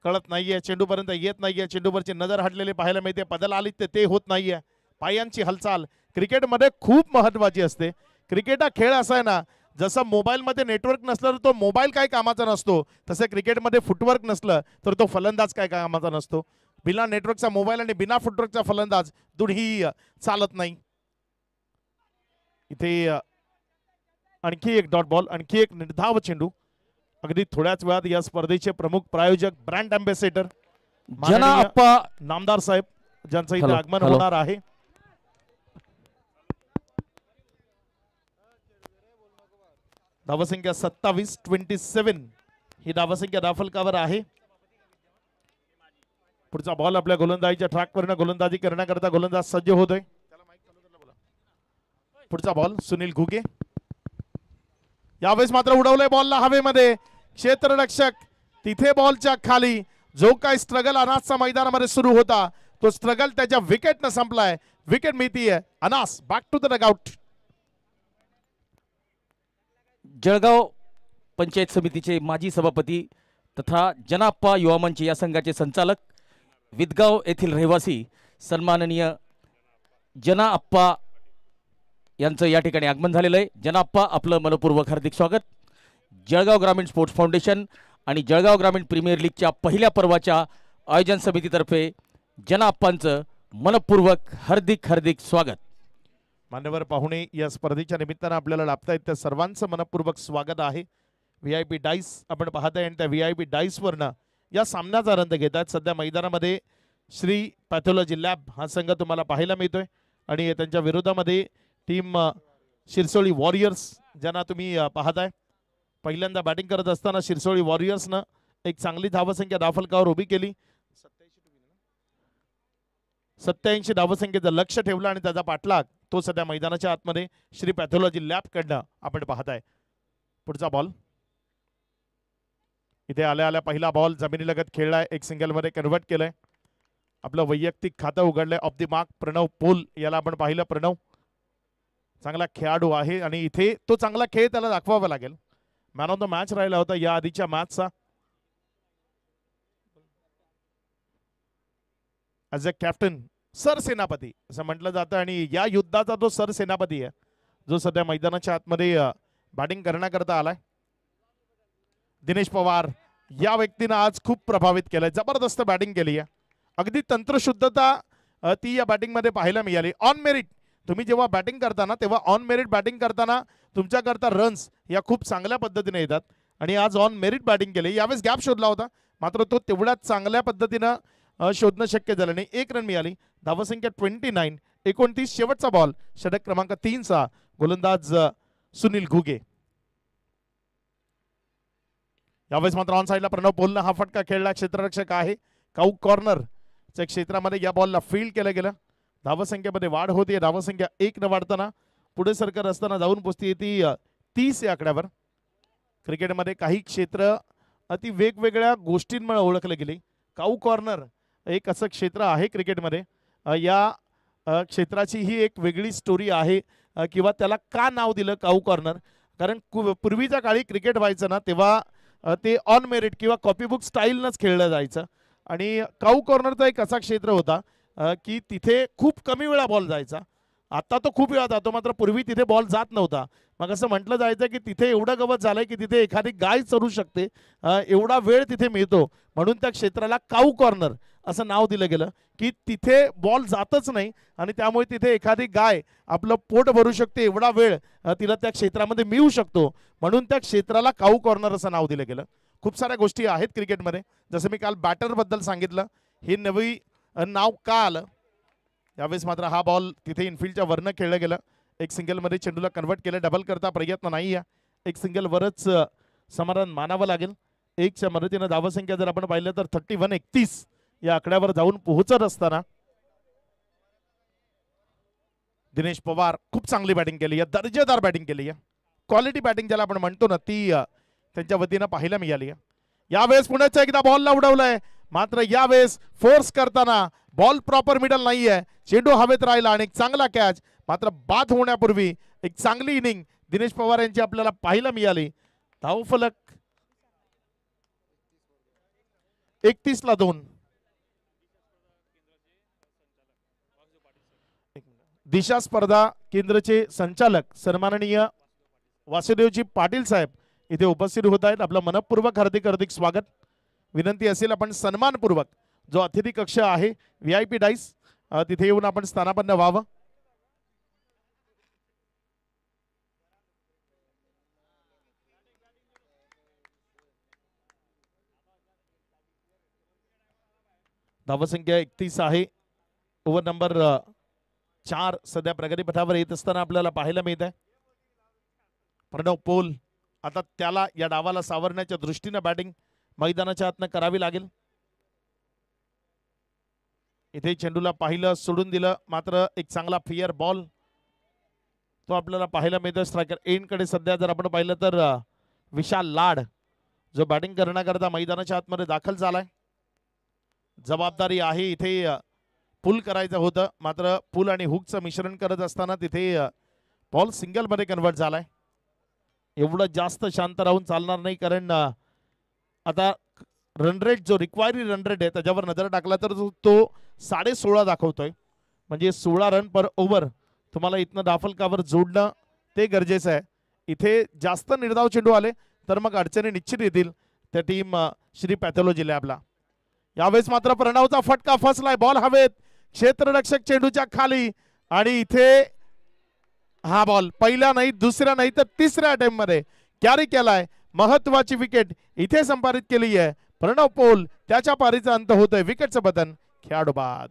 कळत नाहीये, चेंडूपर्यंत येत नाहीये. चेंडूवरची नजर हटलेली पाहायला मिळते. पदल आली ते होत नाहीये. पायांची हालचाल क्रिकेटमध्ये खूप महत्वाची असते. क्रिकेट हा खेळ असा आहे ना, जसं मोबाईलमध्ये नेटवर्क नसलं तर तो मोबाईल काय कामाचा नसतो, तसं क्रिकेटमध्ये फुटवर्क नसलं तर तो फलंदाज काय कामाचा नसतो. बिना नेटवर्कचा मोबाईल आणि बिना फुटवर्कचा फलंदाज दोन्ही चालत नाही. इथे आणखी एक डॉट बॉल, आणखी एक निर्धाव चेंडू. अगदी थोड्याच वेळात या स्पर्धेचे प्रमुख प्रायोजक, ब्रँड अँबॅसेडर जनाप्पा नामदार साहेब, ज्यांचं इथे आगमन होणार आहे. धावसंख्या 27 ही धावसंख्या राफलकावर आहे. पुढचा बॉल आपल्या गोलंदाजीच्या ट्रॅकवरनं गोलंदाजी करण्याकरता गोलंदाज सज्ज होतोय. पुढचा बॉल सुनील घुगे. यावेळेस मात्र उडवलंय बॉलला हवेमध्ये. क्षेत्ररक्षक तिथे बॉलच्या खाली. जो काय स्ट्रगल अनासच्या मैदानामध्ये सुरू होता तो स्ट्रगल त्याच्या विकेटनं संपलाय. विकेट मिळतीये. Anas back to the dugout. Jalgaon panchayat समितीचे माजी सभापती तथा जनाप्पा युवा मंच या संघाचे संचालक, विदगाव येथील रहिवासी सन्माननीय जनाप्पा यांचं या ठिकाणी आगमन झालेलं आहे. जनाप्पा, आपलं मनपूर्वक हार्दिक स्वागत. जळगाव ग्रामीण स्पोर्ट्स फाउंडेशन आणि जळगाव ग्रामीण प्रीमियर लीगच्या पहिल्या पर्वाच्या आयोजन समितीतर्फे जनाप्पांचं मनपूर्वक हार्दिक हार्दिक स्वागत. मान्यवर पाहुणे, या स्पर्धेच्या निमित्तानं आपल्याला लाभतायत त्या सर्वांचं मनपूर्वक स्वागत आहे. VIP डाईस आपण पाहताय आणि त्या VIP डाईसवरनं या सामन्याचा आनंद घेत आहेत. सध्या मैदानामध्ये श्री पॅथॉलॉजी लॅब हा संघ तुम्हाला पाहायला मिळतोय आणि त्यांच्या विरोधामध्ये टीम शिरसोळी वॉरियर्स, ज्यांना तुम्ही पाहताय. पहिल्यांदा बॅटिंग करत असताना शिरसोळी वॉरियर्सनं एक चांगली धावसंख्या राफलकावर उभी केली. 87 धावसंख्येचं लक्ष ठेवलं आणि त्याचा पाठलाग तो सध्या मैदानाच्या आतमध्ये श्री पॅथॉलॉजी लॅब कडनं आपण पाहताय. पुढचा बॉल इथे आल्या आल्या पहिला बॉल जमिनीलगत खेळलाय. एक सिंगल मध्ये कन्वर्ट केलंय. आपलं वैयक्तिक खातं उघडलंय. Off the mark Pranav Pol याला आपण पाहिलं. प्रणव चांगला खेळाडू आहे आणि इथे तो चांगला खेळ त्याला दाखवावा लागेल. मॅन ऑफ द मॅच राहिला होता या आधीच्या मॅचचा. ॲज अ कॅप्टन, सरसेनापती असं म्हटलं जातं आणि या युद्धाचा तो सरसेनापती आहे जो सध्या मैदानाच्या आतमध्ये बॅटिंग करण्याकरता आलाय. दिनेश पवार या व्यक्तीनं आज खूप प्रभावित केलंय. जबरदस्त बॅटिंग केली आहे. अगदी तंत्रशुद्धता ती या बॅटिंगमध्ये पाहायला मिळाली. ऑन मेरिट तुम्ही जेव्हा बॅटिंग करताना तेव्हा ऑन मेरिट बॅटिंग करताना तुमच्याकरता रन्स या खूप चांगल्या पद्धतीने येतात आणि आज ऑन मेरिट बॅटिंग केली. यावेळेस गॅप शोधला होता मात्र तो तेवढ्याच चांगल्या पद्धतीनं शोधणं शक्य झालं नाही. 1 रन मिळाली. धावसंख्या 29. शेवटचा बॉल षटक क्रमांक 3चा गोलंदाज सुनील घुगे. यावेळेस मात्र ऑन साईडला प्रणव पोलनं हा फटका खेळला. क्षेत्ररक्षक आहे. काऊ कॉर्नर च्या क्षेत्रामध्ये या बॉलला फील्ड केलं गेलं. धावसंख्येमध्ये वाढ होते. धावसंख्या 1 न वाढताना पुढे सरकत असताना जाऊन पोहोचते ती 30 या आकड्यावर. क्रिकेटमध्ये काही क्षेत्र अति वेगवेगळ्या गोष्टींमुळे ओळखले गेले. काऊ कॉर्नर एक असं क्षेत्र आहे क्रिकेटमध्ये. या क्षेत्राची ही एक वेगळी स्टोरी आहे किंवा त्याला का नाव दिलं काऊ कॉर्नर, कारण पूर्वीच्या काळी क्रिकेट व्हायचं ना तेव्हा ते ऑन मेरिट किंवा कॉपीबुक स्टाईलनंच खेळलं जायचं. आणि काऊ कॉर्नरचा एक असा क्षेत्र होता की तिथे खूप कमी वेळा बॉल जायचा. आता तो खूप वेळा जातो, मात्र पूर्वी तिथे बॉल जात नव्हता. मग असं म्हटलं जायचं की तिथे एवढं गवत झालंय की तिथे एखादी गाय चरू शकते, एवढा वेळ तिथे मिळतो. म्हणून त्या क्षेत्राला काऊ कॉर्नर असं नाव दिलं गेलं की तिथे बॉल जातच नाही आणि त्यामुळे तिथे एखादी गाय आपलं पोट भरू शकते, एवढा वेळ तिला त्या क्षेत्रामध्ये मिळू शकतो. म्हणून त्या क्षेत्राला काऊ कॉर्नर असं नाव दिलं गेलं. खूप साऱ्या गोष्टी आहेत क्रिकेटमध्ये. जसं मी काल बॅटरबद्दल सांगितलं, हे नवी नाव का आलं. यावेळेस मात्र हा बॉल तिथे इनफिल्डच्या वरनं खेळलं गेलं. एक सिंगलमध्ये चेंडूला कन्वर्ट केलं. डबल करता प्रयत्न नाही आहे. एक सिंगलवरच समाधान मानावं लागेल. एकच्या मदतीनं धावसंख्या जर आपण पाहिलं तर 31-31 या आकड्यावर जाऊन पोहोचत असताना दिनेश पवार खूप चांगली बॅटिंग केली आहे. दर्जेदार बॅटिंग केली आहे. क्वालिटी बॅटिंग ज्याला आपण म्हणतो ना, ती त्यांच्या वतीनं पाहायला मिळाली आहे. यावेळेस पुण्याचा एकदा बॉलला उडवलाय, मात्र यावेळेस फोर्स करताना बॉल प्रॉपर मिडल नाहीये. चेंडू हवेत राहिला आणि एक चांगला कॅच, मात्र बाद होण्यापूर्वी एक चांगली इनिंग दिनेश पवार यांची आपल्याला पाहायला मिळाली. धावफलक 31-2. दिशा स्पर्धा केंद्राचे संचालक सन्माननीय वासुदेवजी पाटील साहेब इथे उपस्थित होत आहेत. आपलं मनपूर्वक हार्दिक हार्दिक स्वागत. विनंती असेल आपण सन्मानपूर्वक जो अतिथी कक्ष आहे VIP डाईस तिथे येऊन आपण स्थानापन्न व्हावं. धावसंख्या 31 आहे. ओव्हर नंबर 4 सध्या प्रगतीपथावर येत असताना आपल्याला पाहायला मिळत आहे. प्रणव पोल आता त्याला या डावाला सावरण्याच्या दृष्टीने बॅटिंग मैदानाच्या आतनं करावी लागेल. इथे चेंडूला पाहिलं, सोडून दिलं, मात्र एक चांगला फेअर बॉल तो आपल्याला पाहायला मिळतो. स्ट्रायकर एंड कडे सध्या जर आपण पाहिलं तर विशाल लाड जो बॅटिंग करण्याकरता मैदानाच्या आतमध्ये दाखल झालाय. जबाबदारी आहे इथे पुल करायचं होतं, मात्र पुल आणि हुकचं मिश्रण करत असताना तिथे बॉल सिंगल मध्ये कन्वर्ट झालाय. एवढं जास्त शांत राहून चालणार नाही, कारण आता रन रेट जो रिक्वायरी रन रेट आहे त्याच्यावर नजर टाकला तर तो 16.5 दाखवतोय. म्हणजे 16 रन पर ओव्हर तुम्हाला इथनं धावफलकावर जोडणं ते गरजेचं आहे. इथे जास्त निर्धाव चेंडू आले तर मग अडचणी निश्चित येतील त्या टीम श्री पॅथॉलॉजी लॅबला. यावेळेस मात्र प्रणवचा फटका फसलाय. बॉल हवेत, क्षेत्ररक्षक चेंडूच्या खाली आणि इथे हा बॉल पहिल्या नाही, दुसऱ्या नाही तर तिसऱ्या अटेम्प्ट मध्ये कॅरी केलाय. महत्वाची विकेट इथे संपादित केली आहे. प्रणव पोल त्याच्या पारीचा अंत होतोय. विकेटचं बटन खेळाडू बाद.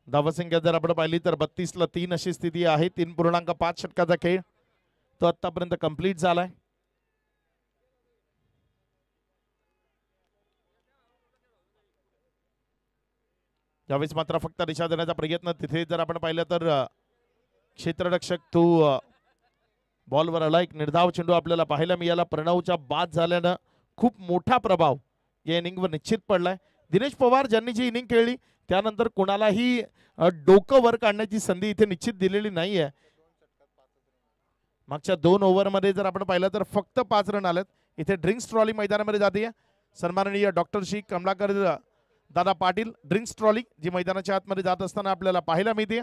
धावसंख्या जर आपण पाहिली तर 32-3 अशी स्थिती आहे. 3.5 षटकाचा खेळ तो आतापर्यंत कंप्लीट झालाय. यावेळेस मात्र फक्त दिशा देण्याचा प्रयत्न. तिथे जर आपण पाहिलं तर क्षेत्ररक्षक तो बॉलवर आला. एक निर्धाव चेंडू आपल्याला पाहायला मिळाला. प्रणवच्या बाद झाल्यानं खूप मोठा प्रभाव या इनिंगवर निश्चित पडलाय. दिनेश पवार ज्यांनी जी इनिंग खेळली त्यानंतर कोणालाही डोकं वर काढण्याची संधी इथे निश्चित दिलेली नाहीये. मागच्या 2 ओव्हरमध्ये जर आपण पाहिलं तर फक्त 5 रन आलेत. इथे ड्रिंक्स ट्रॉली मैदानामध्ये जाते. सन्माननीय doctor Shri Kamalakar Dada Patil drinks trolley जी मैदानाच्या आतमध्ये जात असताना आपल्याला पाहायला मिळते.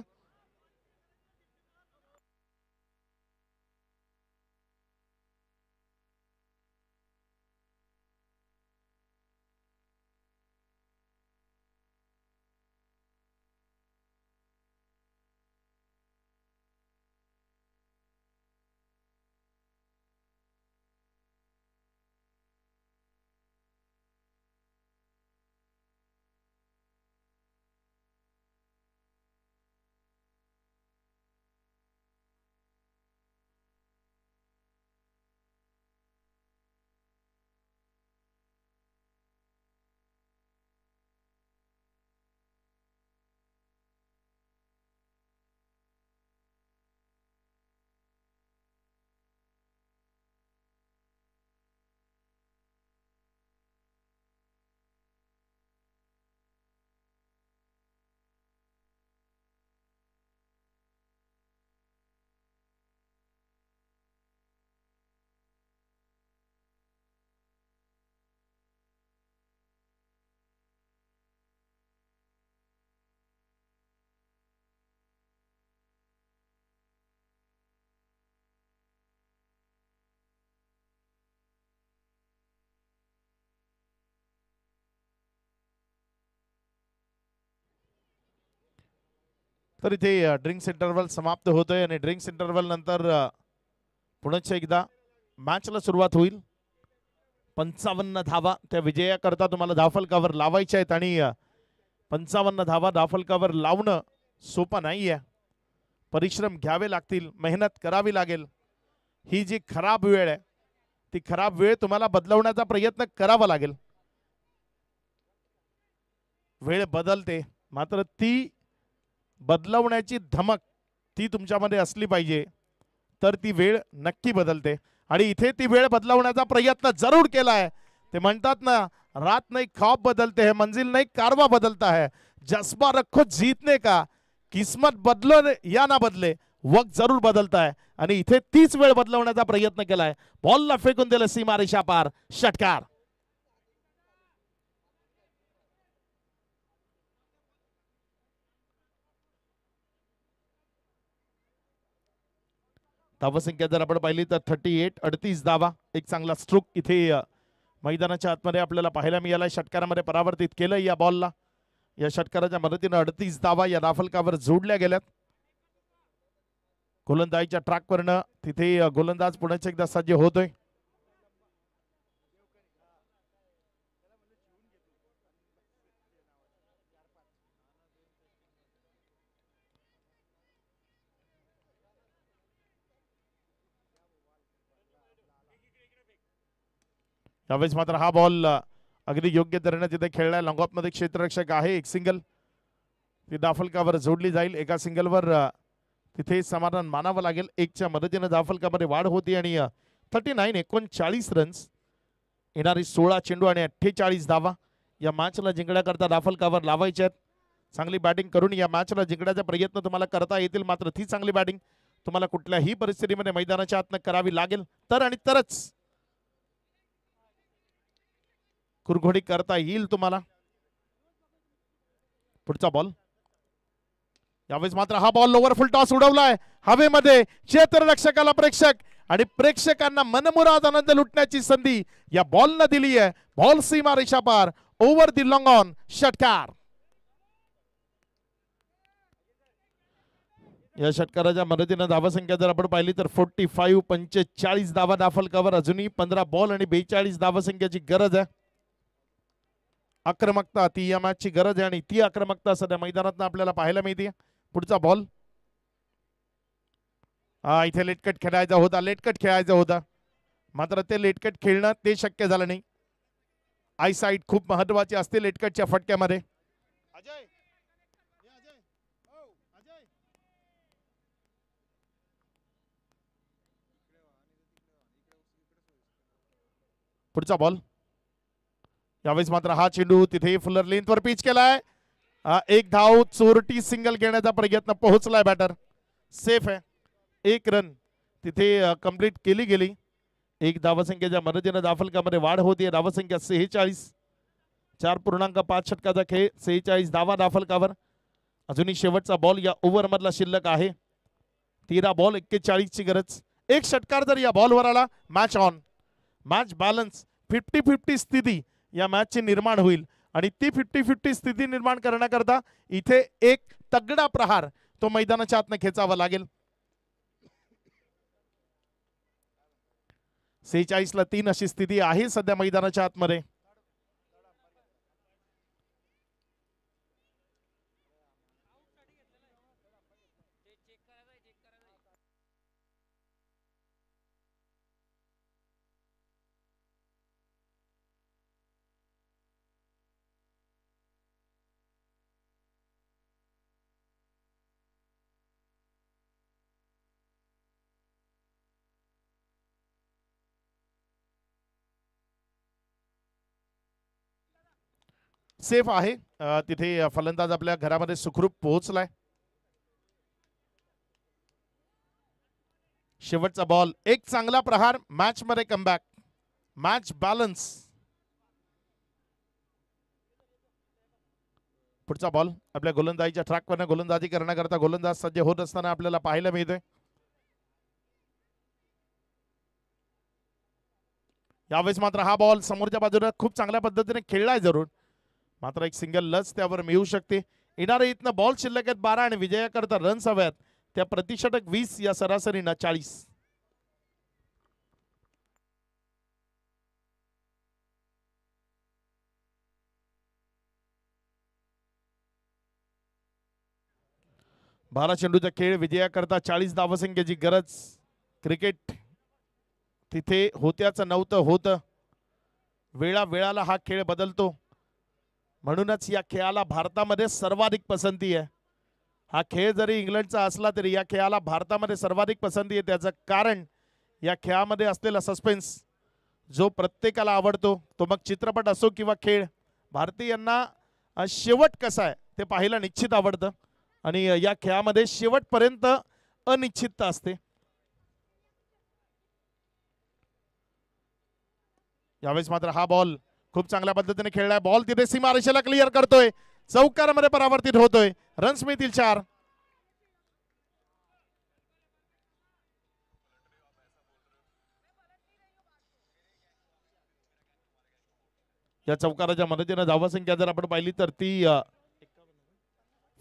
तर इथे ड्रिंक्स इंटरवल समाप्त होतोय आणि ड्रिंक्स इंटरवल नंतर पुन्हा एकदा मॅचला सुरुवात होईल. 55 धावा त्या विजयाकरता तुम्हाला धावफलकावर लावायच्या आहेत आणि 55 धावा धावफलकावर लावणं सोपं नाहीये. परिश्रम घ्यावे लागतील, मेहनत करावी लागेल. ही जी खराब वेळ आहे ती खराब वेळ तुम्हाला बदलवण्याचा प्रयत्न करावा लागेल. वेळ बदलते मात्र ती बदलवण्याची धमक ती तुमच्यामध्ये असली पाहिजे तर ती वेळ नक्की बदलते आणि इथे ती वेळ बदलवण्याचा प्रयत्न जरूर केलाय. ते म्हणतात ना, रात नहीं ख्वाब बदलते हैं, मंजिल नहीं कारवा बदलता है. जज्बा रखो जीतने का, किस्मत बदलो या ना बदले, वक्त जरूर बदलता है. आणि इथे तीच वेळ बदलवण्याचा प्रयत्न केलाय. बॉलला फेकून दिलं सीमारेषा पार, षटकार. धावसंख्या जर आपण पाहिली तर 38 धावा, एक चांगला स्ट्रोक इथे मैदानाच्या आतमध्ये आपल्याला पाहायला मिळाला. षटकारामध्ये परावर्तित केलं या बॉलला. या षटकाराच्या मदतीने 38 धावा या धावफलकावर जोडल्या गेल्यात. गोलंदाजीच्या ट्रॅकवरनं तिथे गोलंदाज पुन्हा एकदा सज्ज होतोय. यावेळेस मात्र हा बॉल अगदी योग्य तऱ्हेने तिथे खेळलाय. लॉंग ऑफ मध्ये क्षेत्ररक्षक आहे. एक सिंगल ती धावफलकावर जोडली जाईल. एका सिंगलवर तिथे समाधान मानावं लागेल. एकच्या मदतीने धावफलकामध्ये वाढ होती आणि 39 रन्स, येणारी 16 चेंडू आणि 48 धावा या मॅचला जिंकण्याकरता धावफलकावर लावायचे आहेत. चांगली बॅटिंग करून या मॅचला जिंकण्याचा प्रयत्न तुम्हाला करता येतील. मात्र ती चांगली बॅटिंग तुम्हाला कुठल्याही परिस्थितीमध्ये मैदानाच्या आतनं करावी लागेल तर आणि तरच कुरघोडी करता येईल तुम्हाला. पुढचा बॉल. यावेळेस मात्र हा बॉल लोवर फुल टॉस उडवलाय हवेमध्ये. क्षेत्ररक्षकाला प्रेक्षक आणि प्रेक्षकांना मनमुराद आनंद लुटण्याची संधी या बॉलनं दिली आहे. बॉल सीमा रेषा पार, ओव्हर दी लॉंग ऑन, षटकार. या षटकाराच्या मदतीने धावसंख्या जर आपण पाहिली तर 45 धावा धावफलकावर. अजूनही 15 बॉल आणि 42 धावसंख्याची गरज आहे. आक्रमकता ती या मॅचची गरज आहे आणि ती आक्रमकता सध्या मैदानात आपल्याला पाहायला मिळते. पुढचा बॉल. इथे लेटकट खेळायचा होता मात्र ते लेटकट खेळणं ते शक्य झालं नाही. आय साईट खूप महत्वाची असते लेटकटच्या फटक्यामध्ये. पुढचा बॉल. यावेळेस मात्र हा चेंडू तिथे फुलर लेंथवर पिच केलाय. एक धाव, चोरटी सिंगल घेण्याचा प्रयत्न, पोहोचलाय बॅटर, सेफ आहे. एक रन तिथे कंप्लीट केली गेली. एक धावसंख्येच्या मदतीने धावफलकामध्ये वाढ होती. धावसंख्या 46, 4.5 षटकाचा खेळ, 46 धावा धावफलकावर. अजूनही शेवटचा बॉल या ओव्हर मधला शिल्लक आहे. 13 बॉल 41 ची गरज. एक षटकार जर या बॉलवर आला, मॅच ऑन, मॅच बॅलन्स, 50-50 स्थिती या मॅचची निर्माण होईल आणि ती 50-50 स्थिती निर्माण करण्याकरता इथे एक तगडा प्रहार तो मैदानाच्या आतनं खेचावा लागेल. 46ला 3 अशी स्थिती आहे सध्या मैदानाच्या आतमध्ये. सेफ आहे. तिथे फलंदाज आपल्या घरामध्ये सुखरूप पोहोचलाय. शेवटचा बॉल, एक चांगला प्रहार, मॅच मध्ये कमबॅक, मॅच बॅलन्स. पुढचा बॉल आपल्या गोलंदाजीच्या ट्रॅकवरनं गोलंदाजी करण्याकरता गोलंदाज सज्ज होत असताना आपल्याला पाहायला मिळतोय. यावेळेस मात्र हा बॉल समोरच्या बाजूला खूप चांगल्या पद्धतीने खेळलाय जरूर, मात्र एक सिंगल लच त्यावर मिळू शकते. येणारे इथनं बॉल शिल्लक आहेत 12 आणि विजयाकरता रन्स हव्यात त्या प्रतिषटक 20 या सरासरीनं 40. बारा चेंडूचा खेळ विजयाकरता 40 धावसंख्येची गरज. क्रिकेट तिथे होत्याचं नव्हतं होतं. वेळा वेळाला हा खेळ बदलतो, म्हणूनच या खेळाला भारतामध्ये सर्वाधिक पसंती आहे. हा खेळ जरी इंग्लंडचा असला तरी या खेळाला भारतामध्ये सर्वाधिक पसंती आहे. त्याचं कारण या खेळामध्ये असलेला सस्पेन्स जो प्रत्येकाला आवडतो, तो मग चित्रपट असो किंवा खेळ. भारतीयांना शेवट कसा आहे ते पाहायला निश्चित आवडतं आणि या खेळामध्ये शेवटपर्यंत अनिश्चितता असते. यावेळेस मात्र हा बॉल खूप चांगल्या पद्धतीने खेळलाय. बॉल तिथे सीमारेषेला क्लिअर करतोय, चौकारामध्ये परावर्तित होतोय. रन्स मिळतील 4. या चौकाराच्या मदतीने धावसंख्या जर आपण पाहिली तर ती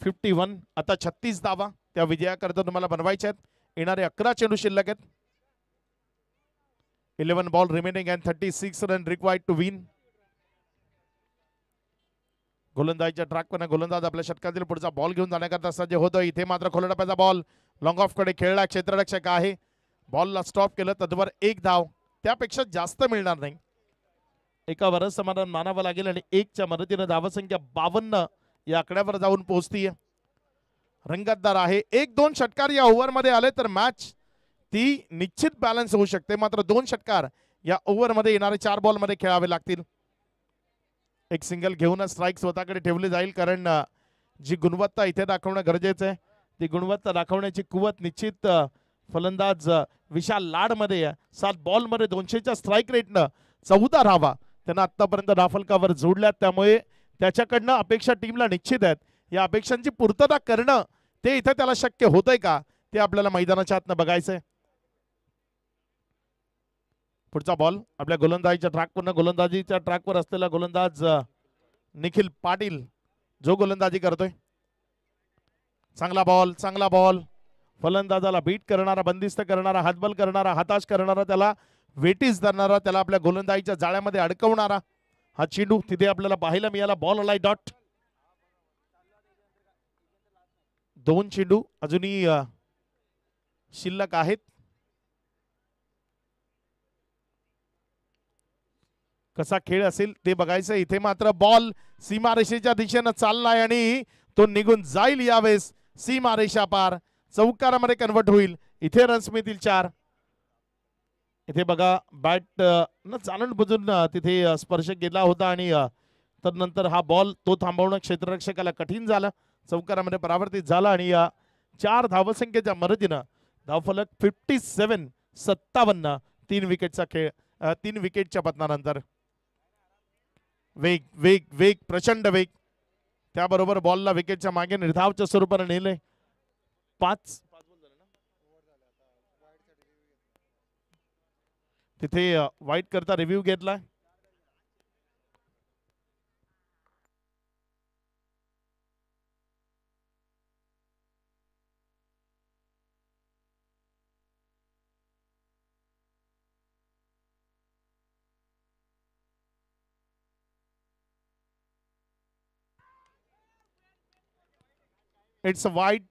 51. आता 36 धावा त्या विजयाकरता तुम्हाला बनवायच्या आहेत. येणारे 11 चेंडू शिल्लक आहेत. 11 ball remaining and 36 run required to win. गोलंदाजीच्या ट्रॅकवर गोलंदाज आपल्या षटकातील पुढचा बॉल घेऊन जाण्याकरता सज्ज होतोय. इथे मात्र खोलटप्प्याचा बॉल लॉंग ऑफ कडे खेळला. क्षेत्ररक्षक आहे, बॉलला स्टॉप केलं. तद्वर 1 धाव, त्यापेक्षा जास्त मिळणार नाही. एका वरच समाधान मानावं लागेल आणि 1च्या मदतीने धावसंख्या 52 या आकड्यावर जाऊन पोहोचतीये. रंगतदार आहे. 1-2 षटकार या ओव्हरमध्ये आले तर मॅच ती निश्चित बॅलन्स होऊ शकते. मात्र 2 षटकार या ओव्हरमध्ये येणारे 4 बॉलमध्ये खेळावे लागतील. एक सिंगल घेऊनच स्ट्राईक स्वतःकडे ठेवली जाईल, कारण जी गुणवत्ता इथे दाखवणं गरजेचं आहे ती गुणवत्ता दाखवण्याची कुवत निश्चित फलंदाज विशाल लाडमध्ये 7 बॉलमध्ये 200च्या स्ट्राईक रेटनं 14 धावा त्यांना आतापर्यंत धावफलकावर जोडल्यात. त्यामुळे त्याच्याकडनं अपेक्षा टीमला निश्चित आहेत. या अपेक्षांची पूर्तता करणं ते इथे त्याला शक्य होतंय का ते आपल्याला मैदानाच्या आतनं बघायचंय. पुढचा बॉल आपल्या गोलंदाजीच्या ट्रॅकवर असलेला गोलंदाज निखिल पाटील जो गोलंदाजी करतोय. चांगला बॉल फलंदाजाला बीट करणारा, बंदिस्त करणारा, हातबल करणारा, हाताश करणारा, त्याला वेटीस धरणारा, त्याला आपल्या गोलंदाजीच्या जाळ्यामध्ये अडकवणारा हा चेंडू तिथे आपल्याला पाहायला मिळाला. बॉल आलाय डॉट. 2 चेंडू अजूनही शिल्लक आहेत. कसा खेळ असेल ते बघायचं. इथे मात्र बॉल सीमारेषेच्या दिशेनं चाललाय आणि तो निघून जाईल. यावेळेस सीमारेषा पार चौकारामध्ये कन्वर्ट होईल. इथे रन्स मिळतील 4. इथे बघा बॅट न जाणून बुजून तिथे स्पर्श केला होता आणि तदनंतर हा बॉल तो थांबवणं क्षेत्ररक्षकाला कठीण झालं. चौकारामध्ये परावर्तित झाला आणि 4 धावसंख्येच्या मदतीनं धावफलक 57-57. 3 विकेटचा खेळ, 3 विकेटच्या पतनानंतर. वेग प्रचंड वेग, त्याबरोबर बॉलला विकेटच्या मागे निर्धावच्या स्वरूपाने नेले. 5 तिथे वाईट करता रिव्ह्यू घेतला. It's a wide.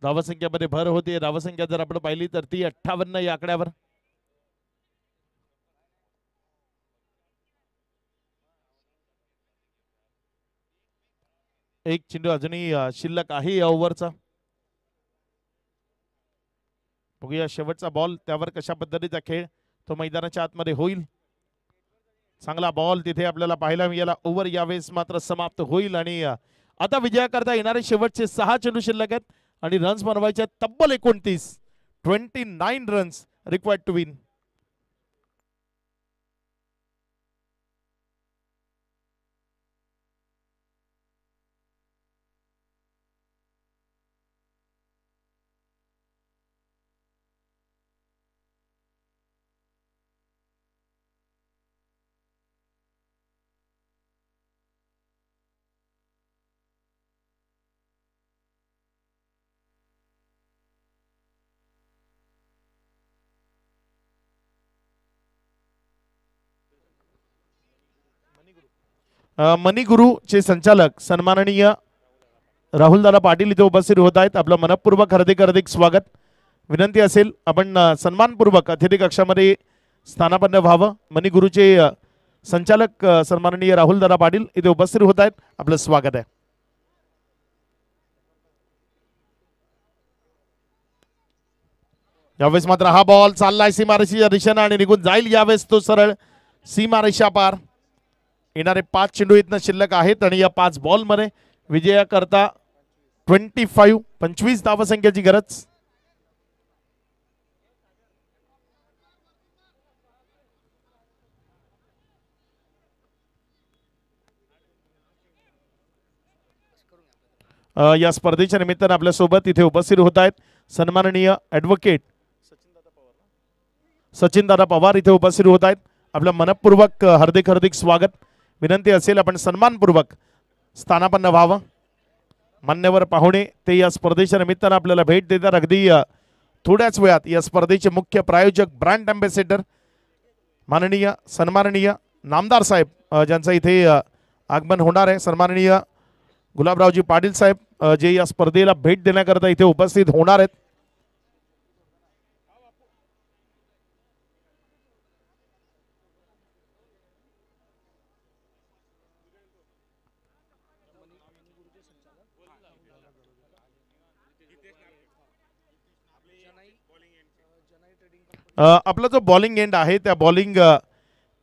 धावसंख्येमध्ये भर होती. धावसंख्या जर आपण पाहिली तर ती 58 या आकड्यावर. एक चेंडू अजूनही शिल्लक आहे या ओव्हरचा. बघूया शेवटचा बॉल, त्यावर कशा पद्धतीचा खेळ तो मैदानाच्या आतमध्ये होईल. चांगला बॉल तिथे आपल्याला पाहायला मिळाला. ओव्हर यावेळेस मात्र समाप्त होईल आणि आता विजयाकरता येणारे शेवटचे 6 चेंडू शिल्लक आहेत आणि रन्स बनवायचे तब्बल 29 रन्स रिक्वायर्ड टू विन. मणिगुरूचे संचालक सन्माननीय राहुलदादा पाटील इथे उपस्थित होत आहेत. आपलं मनपूर्वक हार्दिक स्वागत. विनंती असेल आपण सन्मानपूर्वक अतिथी कक्षामध्ये स्थानापन्न व्हावं. मणिगुरूचे संचालक सन्माननीय राहुलदादा पाटील इथे उपस्थित होत आहेत. आपलं स्वागत आहे. यावेळेस मात्र हा बॉल चाललाय सीमारेषेच्या दिशेनं आणि निघून जाईल. यावेळेस तो सरळ सीमारेषा पार. येणारे 5 चेंडू इथनं शिल्लक आहेत आणि या 5 बॉलमध्ये विजयाकरता 25 धावसंख्येची गरज. या स्पर्धेच्या निमित्तानं आपल्यासोबत इथे उपस्थित होत आहेत सन्माननीय ॲडव्होकेट सचिनदादा पवार इथे उपस्थित होत आहेत. आपलं मनपूर्वक हार्दिक स्वागत. विनंती असेल आपण सन्मानपूर्वक स्थानापन्न व्हावं. मान्यवर पाहुणे ते या स्पर्धेच्या निमित्तानं आपल्याला भेट देतात. अगदी थोड्याच वेळात या स्पर्धेचे मुख्य प्रायोजक ब्रँड अँबॅसेडर माननीय सन्माननीय नामदार साहेब ज्यांचं इथे आगमन होणार आहे. सन्माननीय गुलाबरावजी पाटील साहेब जे या स्पर्धेला भेट देण्याकरता इथे उपस्थित होणार आहेत. आपला जो बॉलिंग एंड आहे त्या बॉलिंग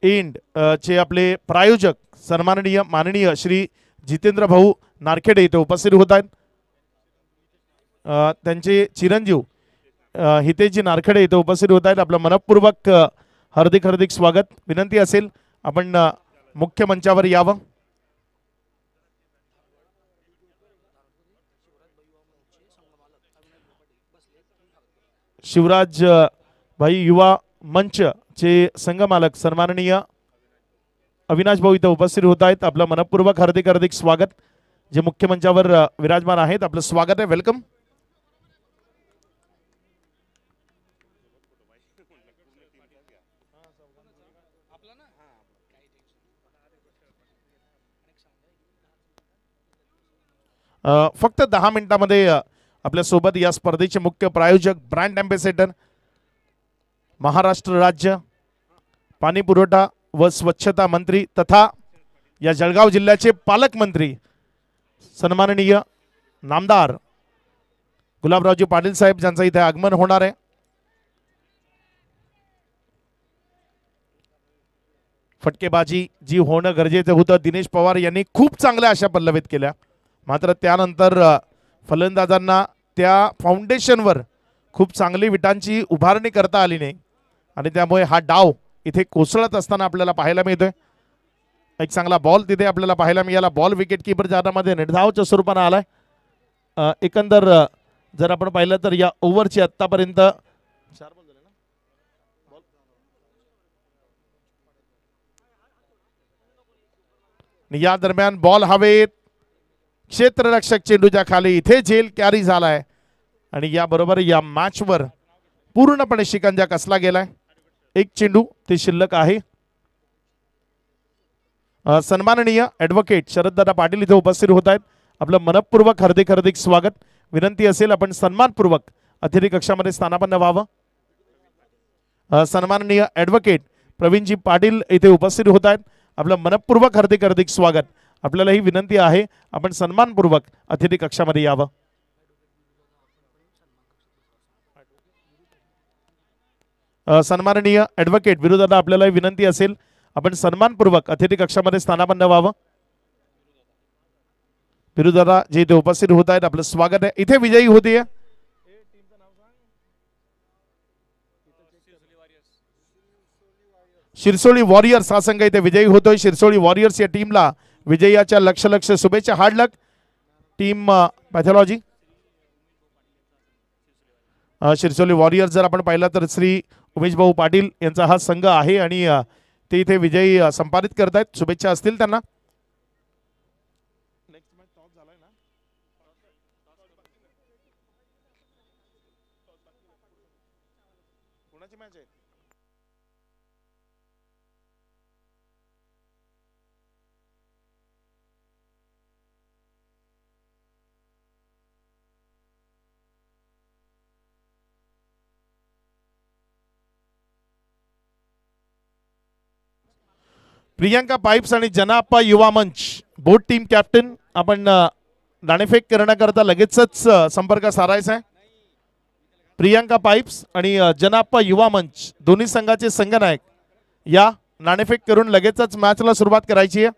एंड चे आपले प्रायोजक सन्माननीय माननीय श्री जितेंद्र भाऊ नारखेडे इथे उपस्थित होत आहेत. त्यांचे चिरंजीव हितेजी नारखेडे इथे उपस्थित होत आहेत. आपलं मनपूर्वक हार्दिक स्वागत. विनंती असेल आपण मुख्य मंचावर यावं. शिवराज भाई युवा मंच चे संघमालक सन्माननीय अविनाश भाऊ इथे उपस्थित होत आहेत. आपलं मनपूर्वक हार्दिक स्वागत. जे मुख्य मंचावर विराजमान आहेत आपलं स्वागत आहे. वेलकम. फक्त 10 मिनिटांमध्ये आपल्या सोबत या स्पर्धेचे मुख्य प्रायोजक ब्रँड अँबॅसेडर महाराष्ट्र राज्य पाणी पुरवठा व स्वच्छता मंत्री तथा या जळगाव जिल्ह्याचे पालकमंत्री सन्माननीय नामदार गुलाबरावजी पाटील साहेब ज्यांचं इथे आगमन होणार आहे. फटकेबाजी जी होणं गरजेचं होतं दिनेश पवार यांनी खूप चांगल्या अशा पल्लवित केल्या. मात्र त्यानंतर फलंदाजांना त्या फाउंडेशनवर खूप चांगली विटांची उभारणी करता आली नाही आणि त्यामुळे हा डाव इथे कोसळत असताना आपल्याला पाहायला मिळतोय. एक चांगला बॉल तिथे आपल्याला पाहायला मिळाला. बॉल विकेट किपर ज्यामध्ये निर्धावच्या स्वरूपाने आलाय. एकंदर जर आपण पाहिलं तर या ओव्हरची आतापर्यंत 4 बॉल झाले ना. या दरम्यान बॉल हवेत. क्षेत्ररक्षक चेंडूच्या खाली इथे झेल कॅरी झालाय आणि याबरोबर या मॅचवर पूर्णपणे शिकंजा कसला गेलाय. एक चेंडू ते शिल्लक आहे. सन्माननीय ॲडव्होकेट शरददादा पाटील इथे उपस्थित होत आहेत. आपलं मनपूर्वक हार्दिक स्वागत. विनंती असेल आपण सन्मानपूर्वक अतिथी कक्षामध्ये स्थानापन्न व्हावं. सन्माननीय ॲडव्होकेट प्रवीणजी पाटील इथे उपस्थित होत आहेत. आपलं मनपूर्वक हार्दिक स्वागत. आपल्याला ही विनंती आहे आपण सन्मानपूर्वक अतिथी कक्षामध्ये यावं. सन्माननीय ॲडव्होकेट विरुदादा आपल्याला विनंती असेल आपण सन्मानपूर्वक अतिथी कक्षामध्ये स्थानापन्न व्हावं. विरुदादा जे इथे उपस्थित होत आहेत आपलं स्वागत आहे. इथे विजयी होतीये शिरसोली वॉरियर्स हा संघ इथे विजयी होतोय. शिरसोली वॉरियर्स या टीमला विजयाच्या लक्ष शुभेच्छा. हार्ड लक टीम पॅथॉलॉजी. शिरसोली वॉरियर्स जर आपण पाहिलं तर श्री उमेश भाऊ पाटील यांचा हा संघ आहे आणि ते इथे विजयी संपादित करतायत. शुभेच्छा असतील त्यांना. प्रियांका पाईप्स आणि जनाप्पा युवा मंच बोथ टीम कॅप्टन आपण नाणेफेक करण्याकरता लगेचच संपर्क साधायचा आहे. प्रियांका पाईप्स आणि जनाप्पा युवा मंच दोन्ही संघाचे संघनायक या नाणेफेक करून लगेचच मॅचला सुरुवात करायची आहे.